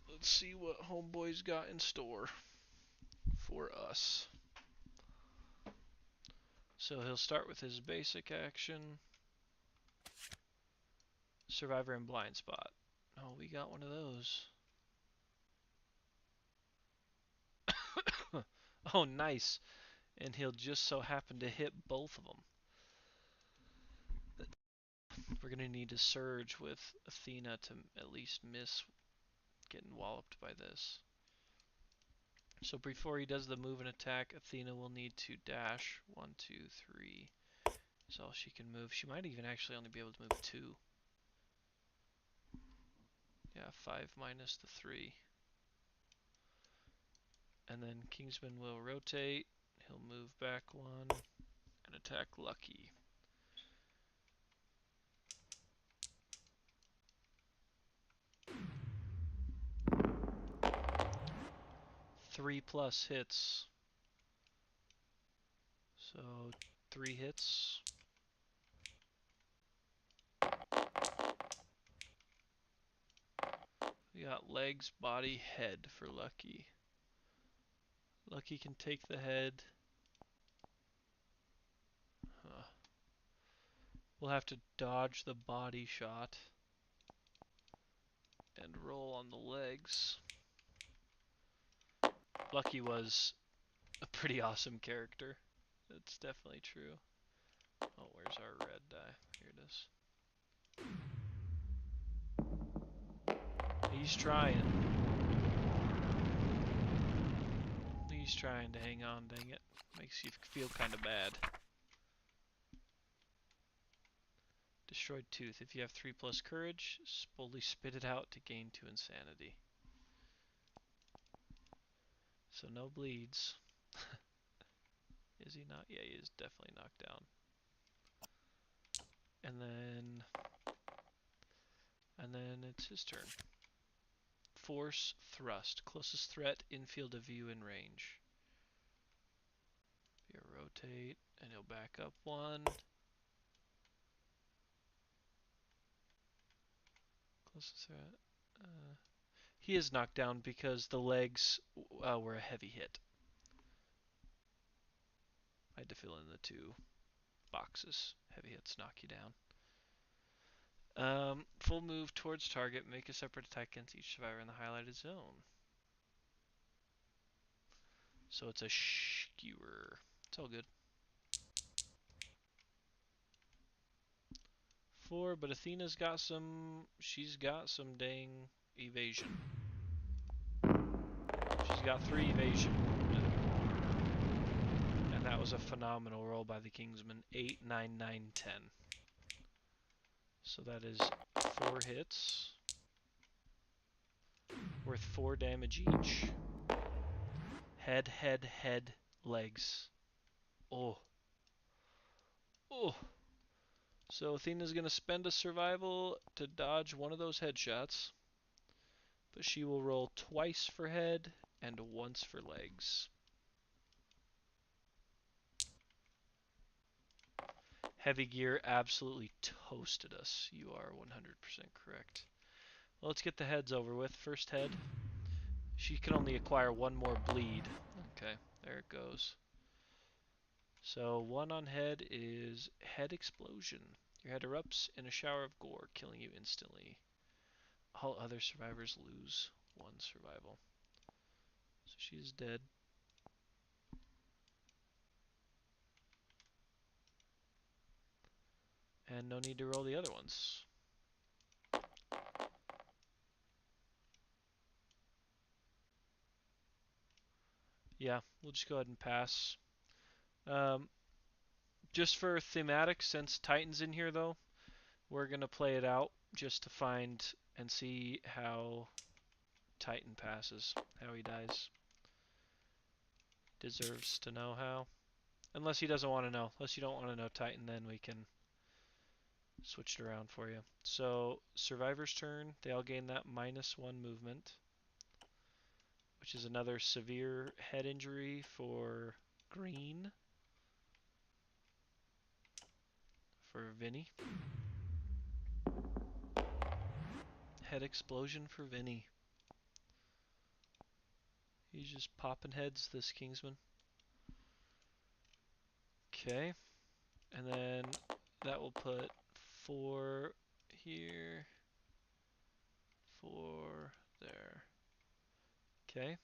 Let's see what Homeboy's got in store for us. So he'll start with his basic action. Survivor and Blind Spot. Oh, we got one of those. Oh, nice. And he'll just so happen to hit both of them. We're going to need to surge with Athena to at least miss getting walloped by this. So before he does the move and attack, Athena will need to dash. 1, 2, 3 is all she can move. She might even actually only be able to move 2. Yeah, 5 minus the 3. And then Kingsman will rotate. He'll move back 1 and attack Lucky. Three plus hits. So 3 hits. We got legs, body, head for Lucky. Lucky can take the head. We'll have to dodge the body shot and roll on the legs. Lucky was a pretty awesome character. That's definitely true. Oh, where's our red die? Here it is. He's trying. He's trying to hang on, dang it. Makes you feel kind of bad. Destroyed tooth. If you have 3 plus courage, boldly spit it out to gain 2 insanity. So no bleeds. Is he not? Yeah, he is definitely knocked down. And then it's his turn. Force thrust. Closest threat, infield of view and range. He'll rotate, and he'll back up 1. Closest threat. He is knocked down because the legs were a heavy hit. I had to fill in the 2 boxes. Heavy hits knock you down. Full move towards target. Make a separate attack against each survivor in the highlighted zone. So it's a skewer. It's all good. 4, but Athena's got some. She's got some dang evasion. She's got 3 evasion. And that was a phenomenal roll by the Kingsman. 8, 9, 9, 10. So that is 4 hits. Worth 4 damage each. Head, head, head, legs. Oh. Oh. So Athena's going to spend a survival to dodge one of those headshots. But she will roll twice for head and once for legs. Heavy gear absolutely toasted us. You are 100% correct. Well, let's get the heads over with. First head. She can only acquire 1 more bleed. Okay, there it goes. So 1 on head is head explosion. Your head erupts in a shower of gore, killing you instantly. All other survivors lose 1 survival. So she is dead. And no need to roll the other ones. Yeah, we'll just go ahead and pass. Just for thematic, since Titan's in here though, we're going to play it out just to find and see how Titan passes, how he dies. Deserves to know how. Unless he doesn't want to know. Unless you don't want to know Titan, then we can switch it around for you. So, Survivor's turn. They all gain that -1 movement, which is another severe head injury for Green. For Vinny. Head explosion for Vinny. He's just popping heads, this Kingsman. Okay. And then that will put 4 here, 4 there. Okay.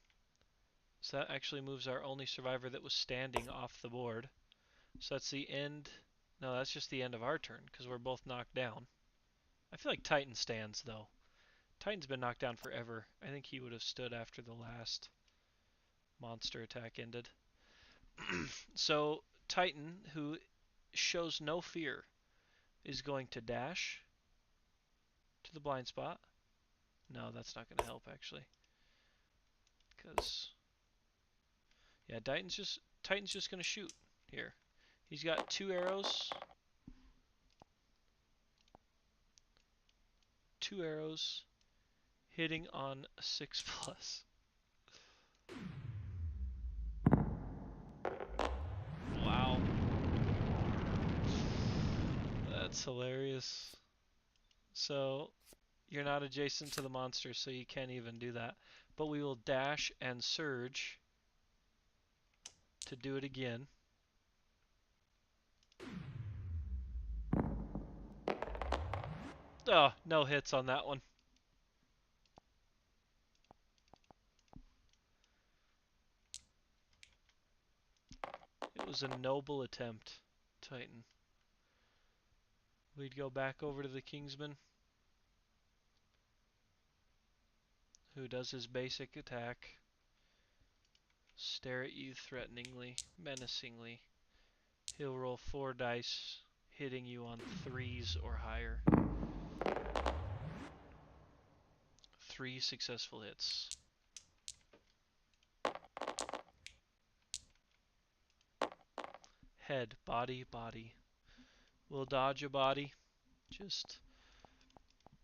So that actually moves our only survivor that was standing off the board. So that's the end. No, that's just the end of our turn because we're both knocked down. I feel like Titan stands though. Titan's been knocked down forever. I think he would have stood after the last monster attack ended. So Titan, who shows no fear, is going to dash to the blind spot. No, that's not going to help actually. Because yeah, Titan's just going to shoot here. He's got 2 arrows. 2 arrows hitting on 6+. Wow. That's hilarious. So you're not adjacent to the monster, so you can't even do that. But we will dash and surge to do it again. Oh, no hits on that one. It was a noble attempt, Titan. We'd go back over to the Kingsman, who does his basic attack. Stare at you threateningly, menacingly. He'll roll 4 dice, hitting you on 3s or higher. 3 successful hits. Head, body, body. We'll dodge a body, just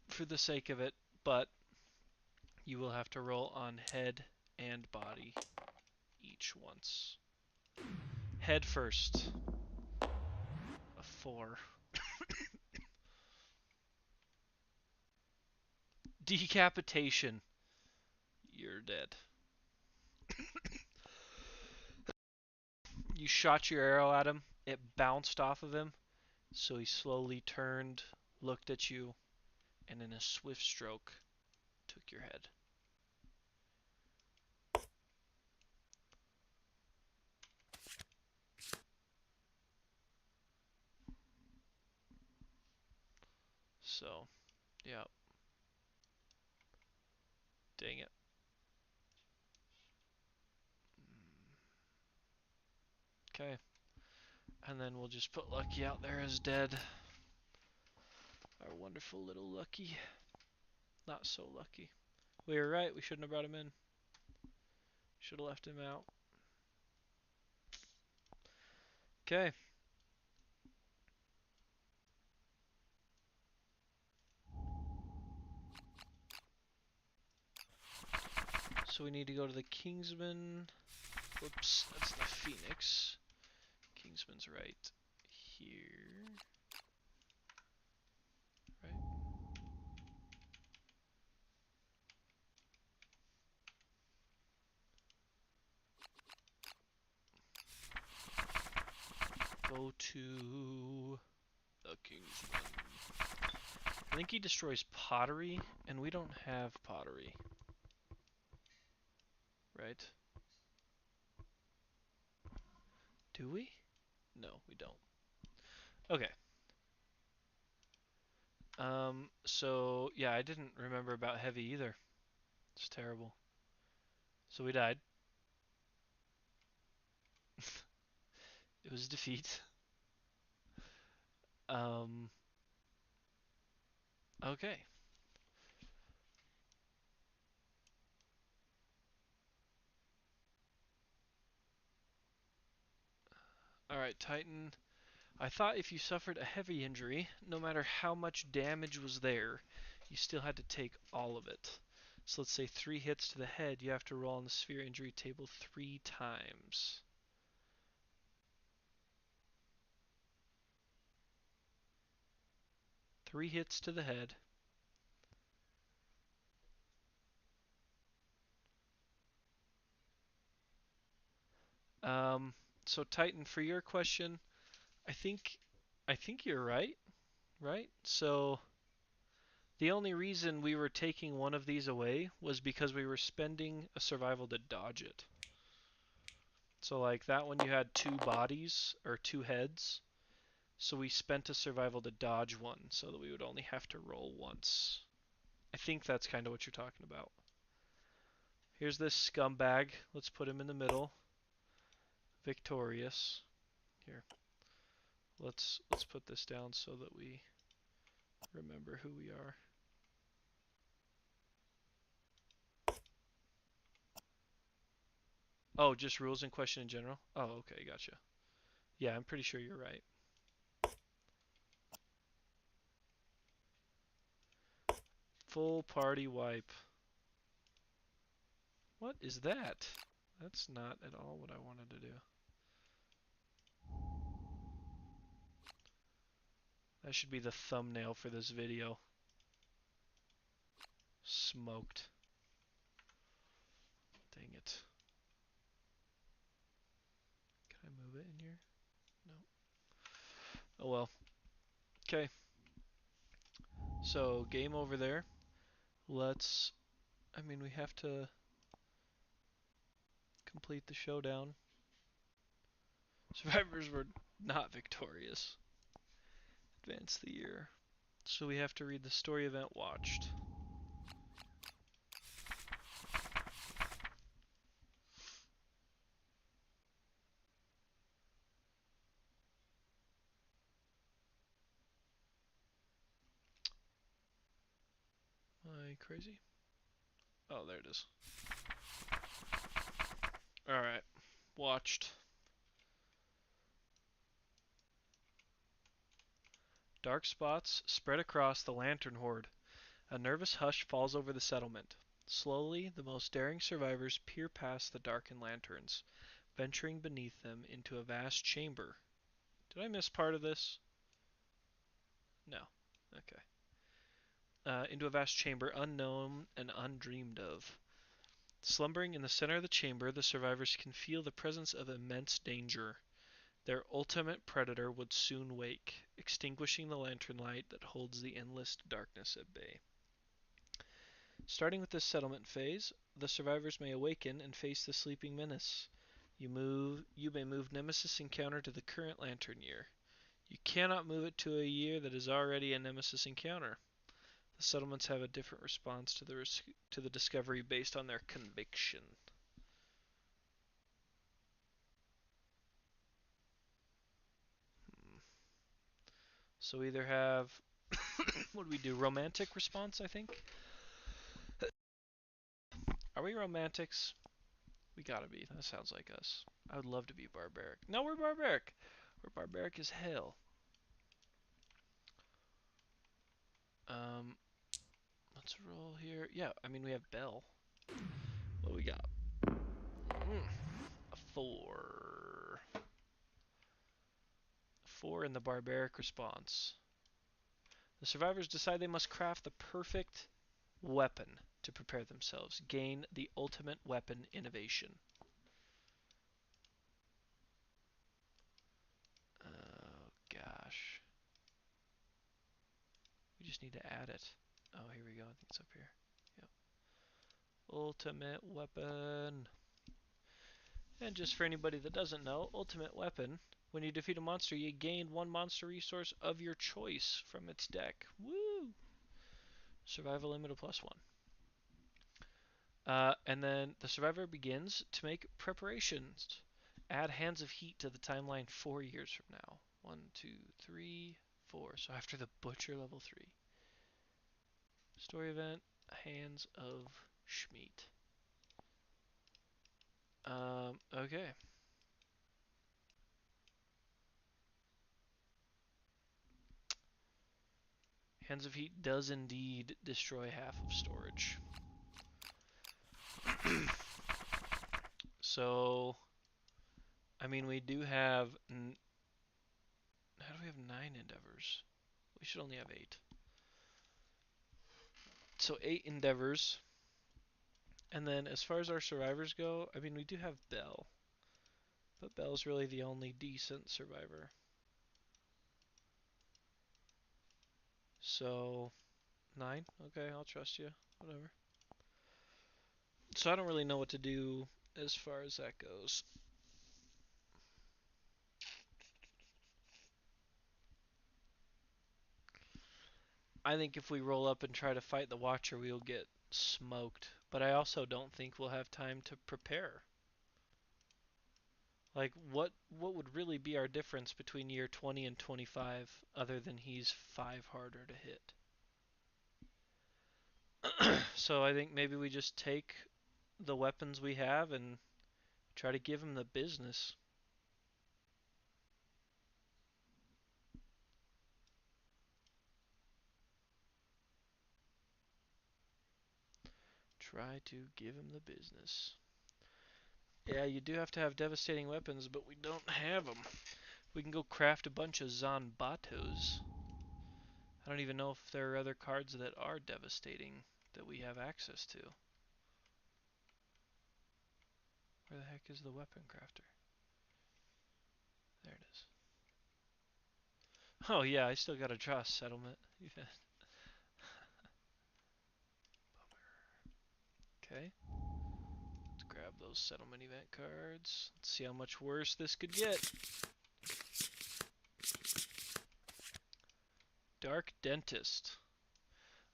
for the sake of it, but you will have to roll on head and body each once. Head first. A 4. Decapitation. You're dead. You shot your arrow at him. It bounced off of him, so he slowly turned, looked at you, and in a swift stroke, took your head. So, yeah. Dang it. Okay. And then we'll just put Lucky out there as dead. Our wonderful little Lucky. Not so lucky. We were right, we shouldn't have brought him in. Should have left him out. Okay. So we need to go to the Kingsman. Whoops, that's the Phoenix. Kingsman's right here. Right? Go to the Kingsman. I think he destroys pottery, and we don't have pottery. Right? Do we? No, we don't. Okay. So, yeah, I didn't remember about heavy either. It's terrible. So we died. It was defeat. Okay. Alright, Titan. I thought if you suffered a heavy injury, no matter how much damage was there, you still had to take all of it. So let's say 3 hits to the head, you have to roll on the sphere injury table 3 times. Three hits to the head. So Titan, for your question, I think you're right, right? So the only reason we were taking one of these away was because we were spending a survival to dodge it. So like that one you had 2 bodies or 2 heads. So we spent a survival to dodge one so that we would only have to roll once. I think that's kind of what you're talking about. Here's this scumbag. Let's put him in the middle. Victorious. Here. Let's put this down so that we remember who we are. Oh, just rules in question in general? Oh, okay, gotcha. Yeah, I'm pretty sure you're right. Full party wipe. What is that? That's not at all what I wanted to do. That should be the thumbnail for this video. Smoked. Dang it. Can I move it in here? No. Oh well. Okay. So, game over there. Let's... I mean, we have to complete the showdown. Survivors were not victorious. Advance the year. So we have to read the story event watched. Am I crazy? Oh, there it is. Alright. Watched. Dark spots spread across the lantern horde. A nervous hush falls over the settlement. Slowly, the most daring survivors peer past the darkened lanterns, venturing beneath them into a vast chamber. Did I miss part of this? No. Okay. Into a vast chamber unknown and undreamed of. Slumbering in the center of the chamber, the survivors can feel the presence of immense danger. Their ultimate predator would soon wake, extinguishing the lantern light that holds the endless darkness at bay. Starting with this settlement phase, the survivors may awaken and face the sleeping menace. You may move Nemesis encounter to the current lantern year. You cannot move it to a year that is already a Nemesis encounter. The settlements have a different response to the discovery based on their conviction. So we either have what do we do? Romantic response, I think. Are we romantics? We gotta be. That sounds like us. I would love to be barbaric. No, we're barbaric. We're barbaric as hell. Um, let's roll here. Yeah, I mean we have Bell. What do we got? A 4. 4 in the barbaric response. The survivors decide they must craft the perfect weapon to prepare themselves. Gain the ultimate weapon innovation. Oh gosh. We just need to add it. Oh, here we go. I think it's up here. Yep. Ultimate weapon. And just for anybody that doesn't know, ultimate weapon. When you defeat a monster, you gain one monster resource of your choice from its deck. Woo! Survival limit of +1. And then the survivor begins to make preparations. Add Hands of Heat to the timeline 4 years from now. 1, 2, 3, 4. So after the Butcher level 3. Story event, Hands of Schmeat. Okay. Hands of Heat does indeed destroy half of storage. So, I mean, we do have... How do we have 9 endeavors? We should only have 8. So 8 endeavors. And then as far as our survivors go, I mean, we do have Bell. But Bell's really the only decent survivor. So, 9? Okay, I'll trust you. Whatever. So I don't really know what to do as far as that goes. I think if we roll up and try to fight the Watcher, we'll get smoked. But I also don't think we'll have time to prepare. Like, what would really be our difference between year 20 and 25 other than he's 5 harder to hit? So I think maybe we just take the weapons we have and try to give him the business. Try to give him the business. Yeah, you do have to have devastating weapons, but we don't have them. We can go craft a bunch of Zanbatos. I don't even know if there are other cards that are devastating that we have access to. Where the heck is the weapon crafter? There it is. Oh yeah, I still gotta draw a settlement. Okay. Let's grab those settlement event cards. Let's see how much worse this could get. Dark Dentist.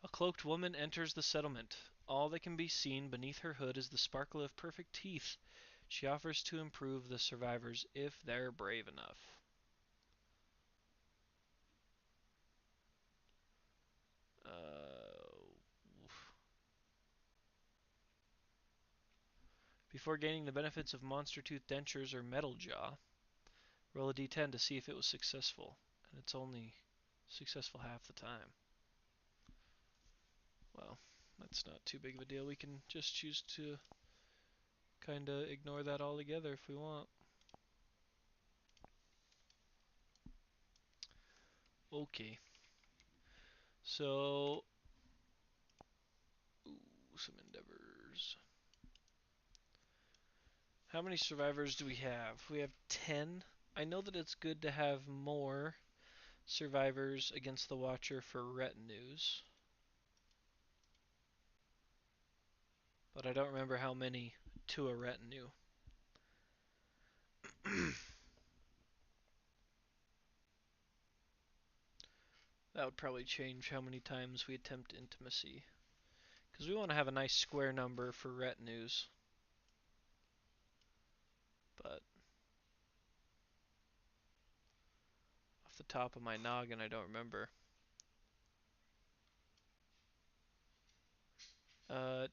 A cloaked woman enters the settlement. All that can be seen beneath her hood is the sparkle of perfect teeth. She offers to improve the survivors if they're brave enough. Before gaining the benefits of Monster Tooth dentures or Metal Jaw, roll a d10 to see if it was successful. And it's only successful half the time. Well, that's not too big of a deal. We can just choose to kind of ignore that altogether if we want. Okay. So, some endeavors. How many survivors do we have? We have 10. I know that it's good to have more survivors against the Watcher for retinues, but I don't remember how many to a retinue. That would probably change how many times we attempt intimacy, because we want to have a nice square number for retinues. But off the top of my noggin, I don't remember.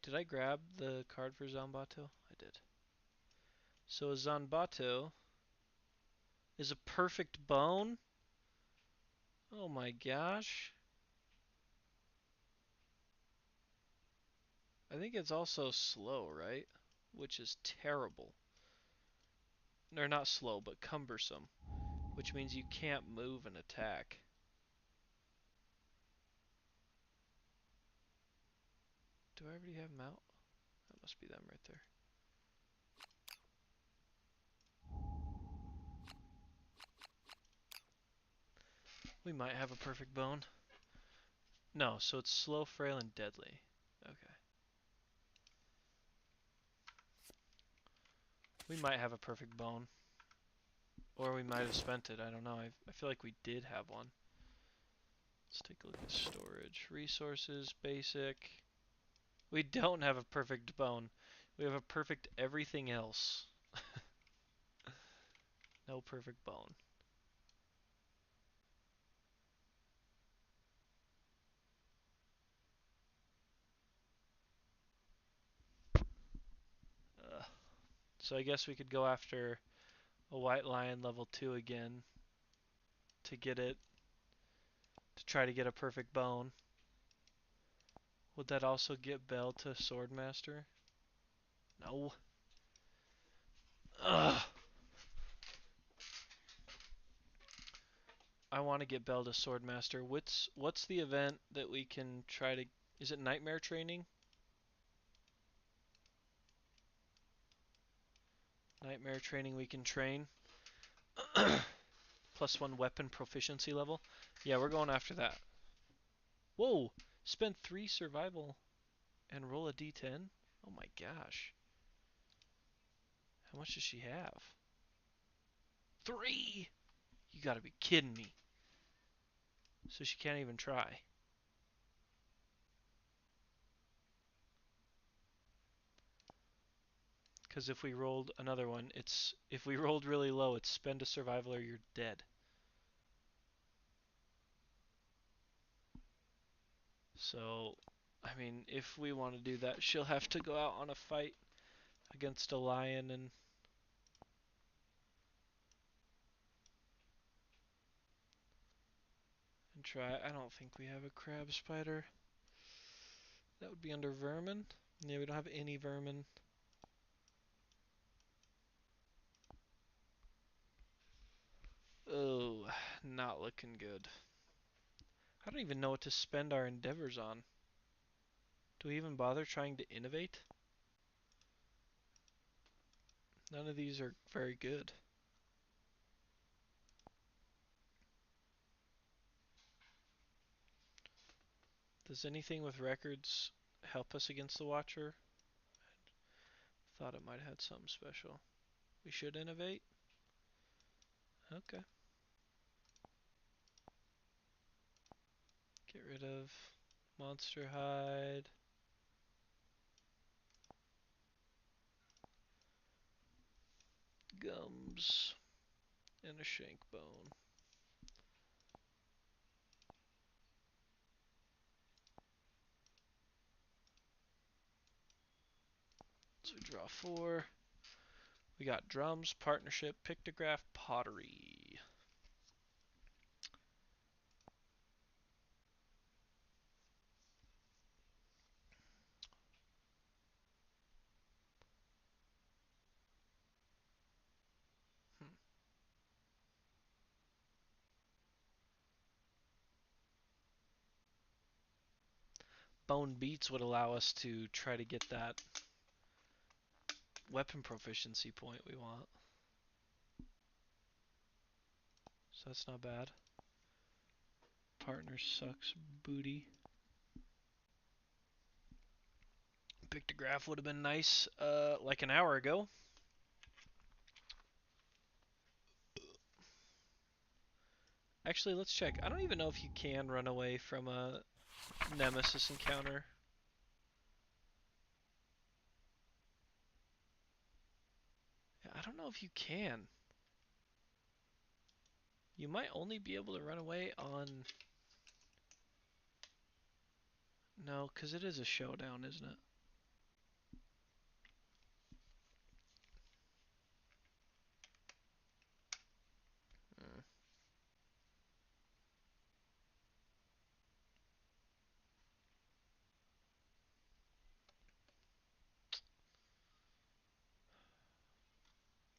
Did I grab the card for Zanbato? I did. So a Zanbato is a perfect bone? Oh my gosh. I think it's also slow, right? Which is terrible. Or not slow, but cumbersome. Which means you can't move and attack. Do I already have them out? That must be them right there. We might have a perfect bone. No, so it's slow, frail, and deadly. Okay. We might have a perfect bone. Or we might have spent it, I don't know. I feel like we did have one. Let's take a look at storage. Resources, basic. We don't have a perfect bone. We have a perfect everything else. No perfect bone. Ugh. So I guess we could go after a white lion level 2 again to get it, to try to get a perfect bone. Would that also get Bell to Swordmaster? No. Ugh. I want to get Bell to Swordmaster. What's the event that we can try to... Is it Nightmare Training? Nightmare Training we can train. +1 weapon proficiency level. Yeah, we're going after that. Whoa! Spend 3 survival and roll a d10? Oh my gosh. How much does she have? 3! You gotta be kidding me. So she can't even try. Because if we rolled another one, if we rolled really low, it's spend a survival or you're dead. So, I mean, if we want to do that, she'll have to go out on a fight against a lion and try. I don't think we have a crab spider. That would be under vermin. Yeah, we don't have any vermin. Oh, not looking good. I don't even know what to spend our endeavors on. Do we even bother trying to innovate? None of these are very good. Does anything with records help us against the Watcher? Thought it might have had something special. We should innovate? Okay. Get rid of monster hide. Gums. And a shank bone. So we draw 4. We got drums, partnership, pictograph, pottery. Bone Beats would allow us to try to get that weapon proficiency point we want. So that's not bad. Partner sucks booty. Pictograph would have been nice like an hour ago. Actually, let's check. I don't even know if you can run away from a Nemesis encounter. I don't know if you can. You might only be able to run away on... No, because it is a showdown, isn't it? Mm.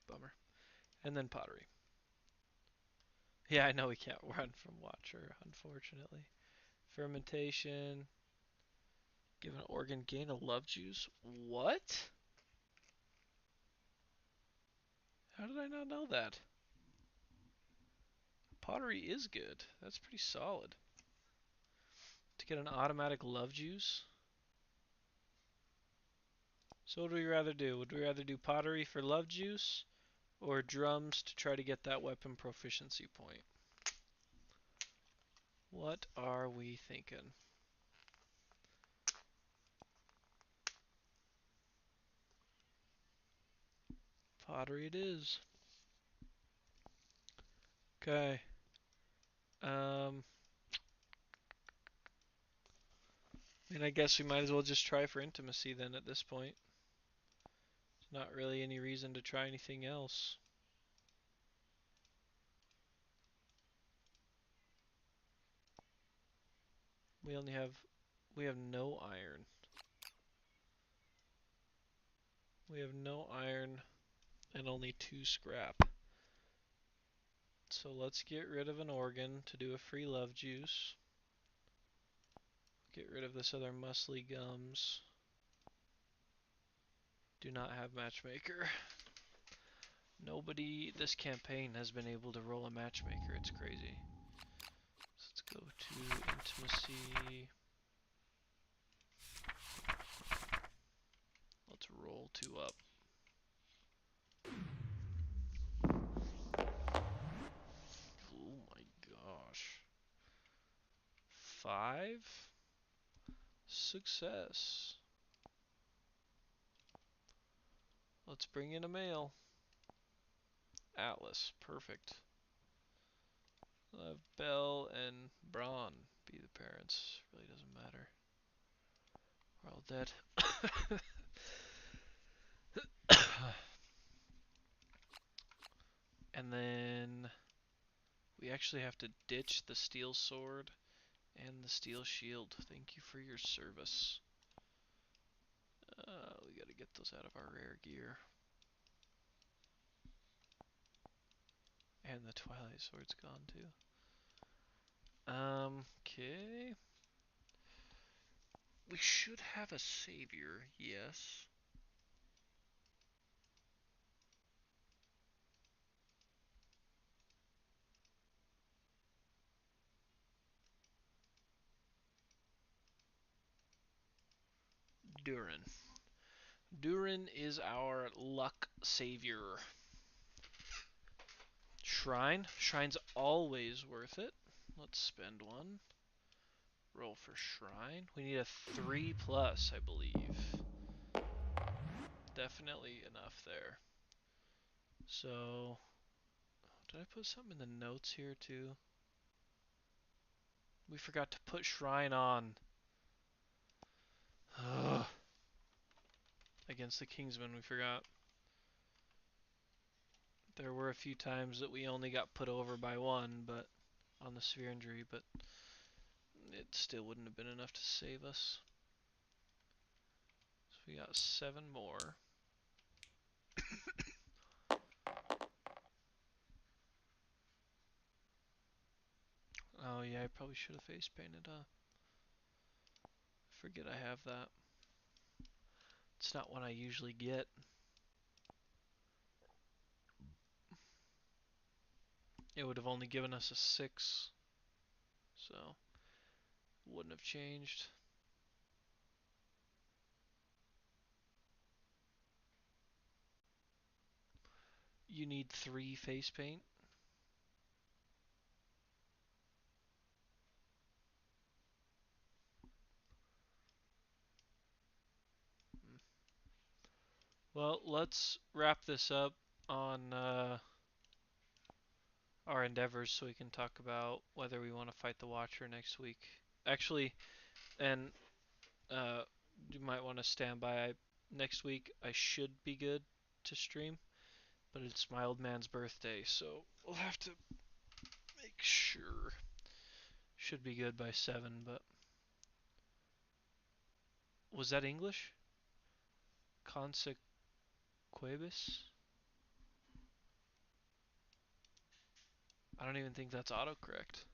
Bummer. And then pottery. Yeah, I know we can't run from Watcher, unfortunately. Fermentation. Give an organ gain a love juice. What? How did I not know that? Pottery is good. That's pretty solid. To get an automatic love juice? So what would we rather do? Would we rather do pottery for love juice or drums to try to get that weapon proficiency point? What are we thinking? Pottery it is. Okay. I guess we might as well just try for intimacy then at this point. There's not really any reason to try anything else. We have no iron. We have no iron and only 2 scrap. So let's get rid of an organ to do a free love juice. Get rid of this other muscly gums. Do not have matchmaker. Nobody this campaign has been able to roll a matchmaker. It's crazy. So let's go to intimacy. Let's roll 2 up. Oh my gosh. 5? Success. Let's bring in a male. Atlas, perfect. We'll have Belle and Braun be the parents. Really doesn't matter. We're all dead. And then we actually have to ditch the steel sword and the steel shield. Thank you for your service. We gotta get those out of our rare gear. And the Twilight Sword's gone too. Okay. We should have a savior, yes. Durin. Durin is our luck savior. Shrine. Shrine's always worth it. Let's spend one. Roll for Shrine. We need a 3+, I believe. Definitely enough there. So, did I put something in the notes here too? We forgot to put Shrine on. Ugh. Against the Kingsman, we forgot. There were a few times that we only got put over by one, but on the Severe Injury, but it still wouldn't have been enough to save us. So we got 7 more. Oh yeah, I probably should have face painted, huh? Forget I have that. It's not one I usually get. It would have only given us a 6, so wouldn't have changed. You need 3 face paint. Well, let's wrap this up on our endeavors so we can talk about whether we want to fight the Watcher next week. Actually, and you might want to stand by. Next week I should be good to stream, but it's my old man's birthday, so we'll have to make sure. Should be good by 7, but was that English? Consequebus? I don't even think that's autocorrect.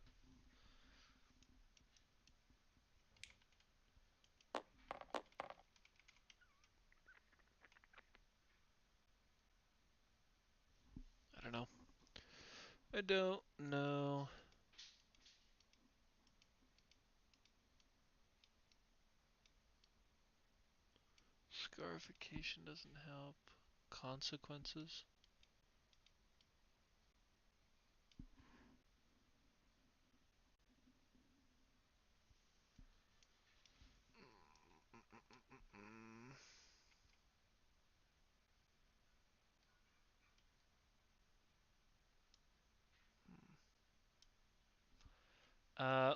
I don't know. I don't know. Scarification doesn't help. Consequences?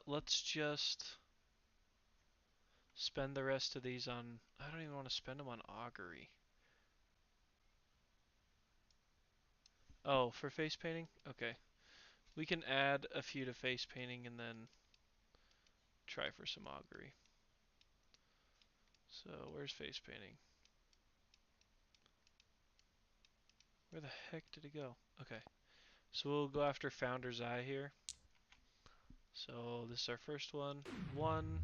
Let's just spend the rest of these on... I don't even want to spend them on augury. Oh, for face painting? Okay. We can add a few to face painting and then try for some augury. So, where's face painting? Where the heck did it go? Okay. So we'll go after Founder's Eye here. So this is our first one. 1.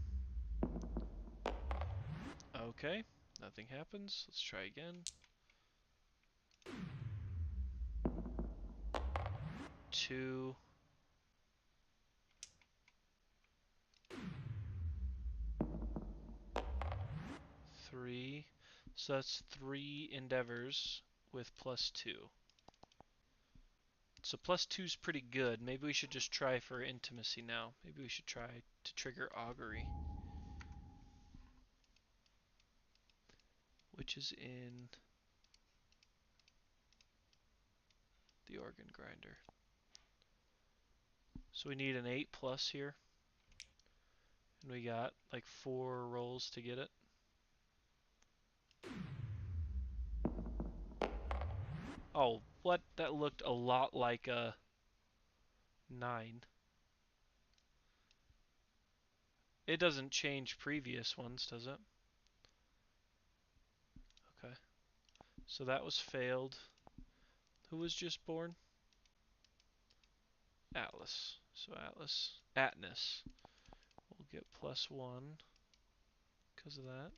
Okay. Nothing happens. Let's try again. 2. 3. So that's 3 endeavors with +2. So +2 is pretty good. Maybe we should just try for intimacy now. Maybe we should try to trigger augury. Which is in the organ grinder. So we need an 8 plus here. And we got like 4 rolls to get it. Oh, what? That looked a lot like a 9. It doesn't change previous ones, does it? Okay. So that was failed. Who was just born? Atlas. So Atlas will get +1 because of that.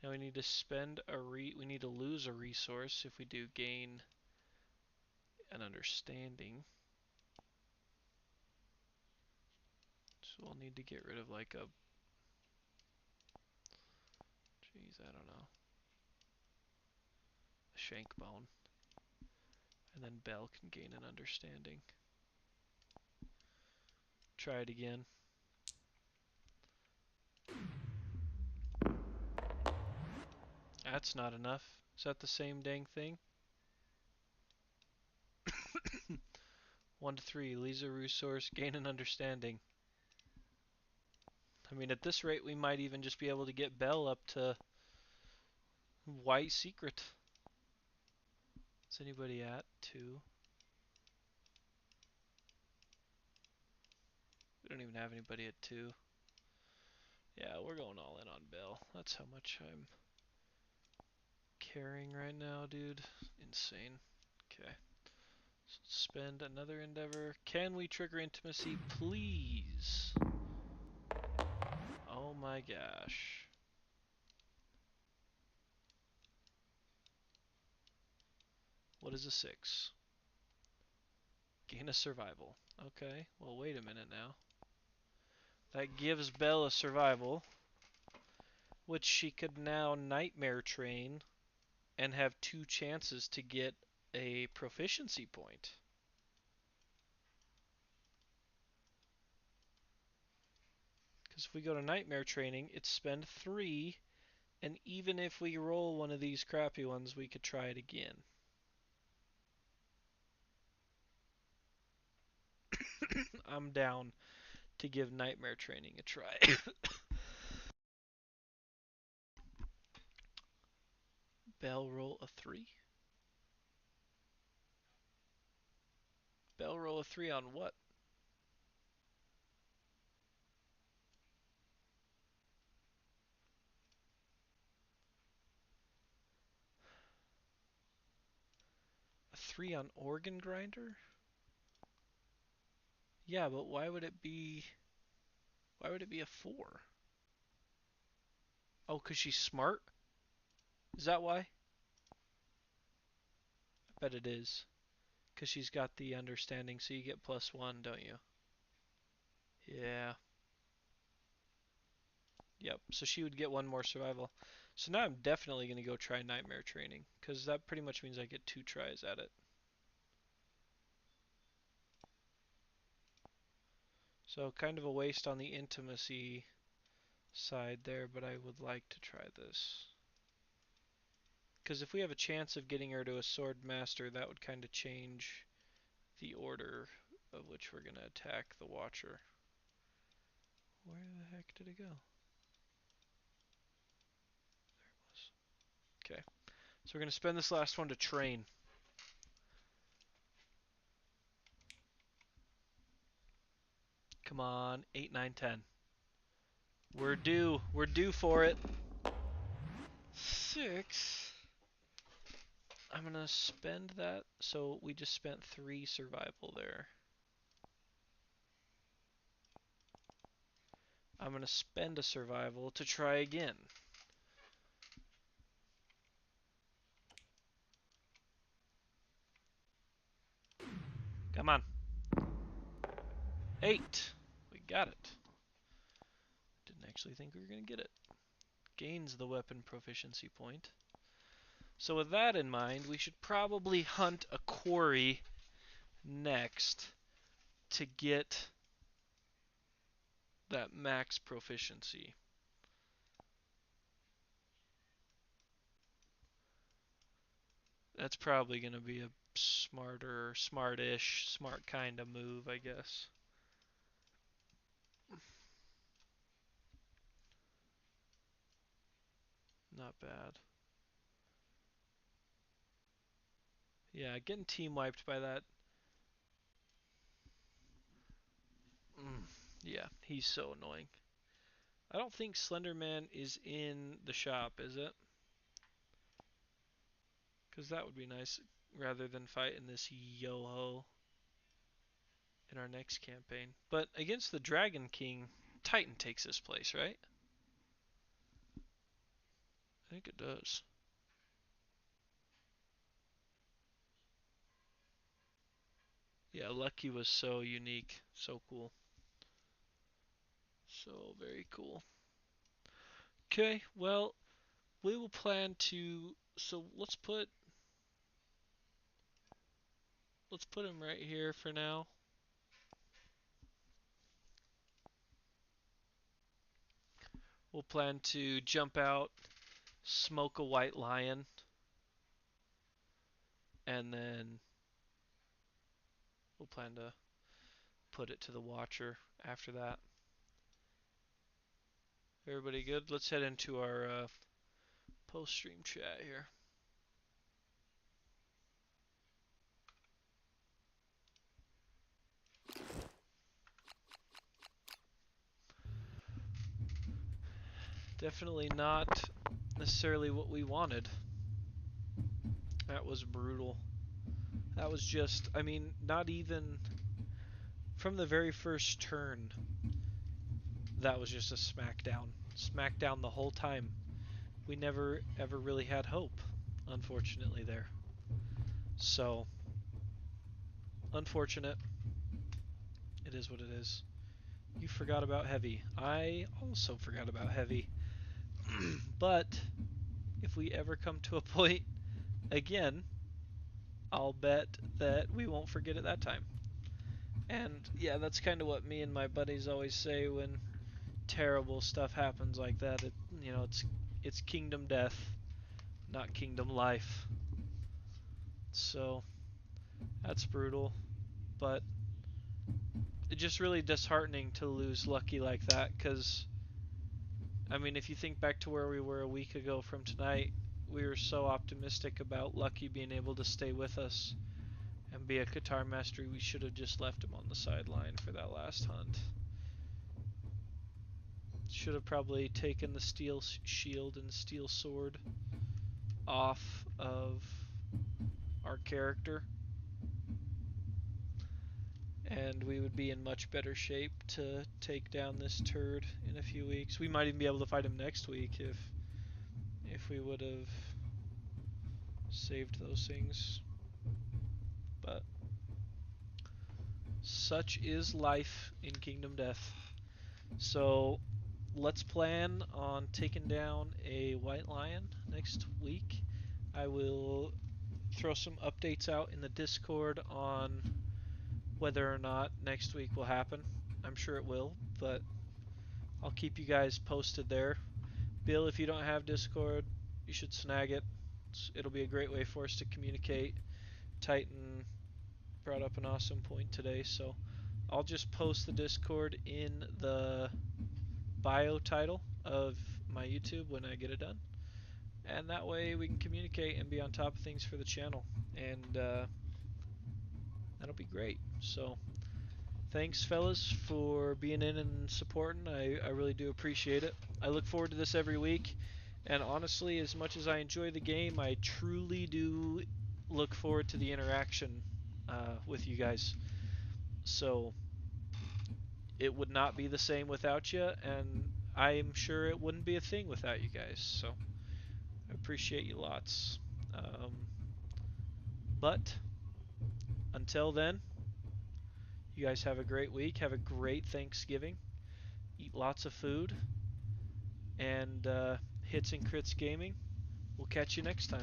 Now we need to spend we need to lose a resource if we do gain an understanding. So we'll need to get rid of like a, geez, I don't know, a shank bone. And then Bell can gain an understanding. Try it again. That's not enough. Is that the same dang thing? 1 to 3, lose a resource, gain an understanding. I mean, at this rate, we might even just be able to get Bell up to white secret. Is anybody at 2? We don't even have anybody at 2. Yeah, we're going all in on Bell. That's how much I'm carrying right now, dude. Insane. Okay. So spend another endeavor. Can we trigger intimacy, please? Oh my gosh. What is a 6? Gain a survival. Okay, well wait a minute now. That gives Belle a survival, which she could now nightmare train and have 2 chances to get a proficiency point. Because if we go to nightmare training, it's spend 3, and even if we roll one of these crappy ones, we could try it again. I'm down to give nightmare training a try. Bell roll a 3? Bell roll a 3 on what? A 3 on organ grinder? Yeah, but why would it be a 4? Oh, 'cause she's smart? Is that why? I bet it is. 'Cause she's got the understanding, so you get +1, don't you? Yeah. Yep, so she would get 1 more survival. So now I'm definitely going to go try nightmare training, 'cause that pretty much means I get 2 tries at it. So kind of a waste on the intimacy side there, but I would like to try this. Because if we have a chance of getting her to a sword master, that would kind of change the order of which we're going to attack the Watcher. Where the heck did it go? There it was. Okay, so we're going to spend this last one to train. Come on, 8, 9, 10. We're due for it. 6. I'm going to spend that, so we just spent 3 survival there. I'm going to spend a survival to try again. Come on. 8. We got it. Didn't actually think we were going to get it. Gains the weapon proficiency point. So with that in mind, we should probably hunt a quarry next to get that max proficiency. That's probably going to be a smarter, smartish, smart kind of move, I guess. Not bad. Yeah, getting team wiped by that. Yeah, he's so annoying. I don't think Slenderman is in the shop, is it? Because that would be nice, rather than fighting this yo-ho in our next campaign. But against the Dragon King, Titan takes his place, right? I think it does. Yeah, Lucky was so unique, so cool. So very cool. Okay, well, we will plan to. So let's put him right here for now. We'll plan to jump out, smoke a white lion, and then we'll plan to put it to the watcher after that. Everybody good? Let's head into our post-stream chat here. Definitely not necessarily what we wanted. That was brutal. That was just, I mean, not even from the very first turn. That was just a smackdown. Smackdown the whole time. We never ever really had hope, unfortunately, there. So, unfortunate. It is what it is. You forgot about Heavy. I also forgot about Heavy. But if we ever come to a point again, I'll bet that we won't forget it that time. And yeah, that's kind of what me and my buddies always say when terrible stuff happens like that. It's kingdom death, not kingdom life. So that's brutal, but it's just really disheartening to lose Lucky like that, because I mean, if you think back to where we were a week ago from tonight, we were so optimistic about Lucky being able to stay with us and be a Qatar mastery. We should have just left him on the sideline for that last hunt. Should have probably taken the steel shield and steel sword off of our character, and we would be in much better shape to take down this turd in a few weeks. We might even be able to fight him next week if we would have saved those things. But such is life in Kingdom Death. So let's plan on taking down a white lion next week. I will throw some updates out in the Discord on whether or not next week will happen. I'm sure it will, but I'll keep you guys posted there. Bill, if you don't have Discord, you should snag it. It'll be a great way for us to communicate. Titan brought up an awesome point today, so I'll just post the Discord in the bio title of my YouTube when I get it done. And that way we can communicate and be on top of things for the channel. And that'll be great. So thanks, fellas, for being in and supporting. I really do appreciate it. I look forward to this every week. And honestly, as much as I enjoy the game, I truly do look forward to the interaction with you guys. So it would not be the same without you, and I'm sure it wouldn't be a thing without you guys. So I appreciate you lots. But until then, you guys have a great week. Have a great Thanksgiving. Eat lots of food. And Hits and Crits Gaming. We'll catch you next time.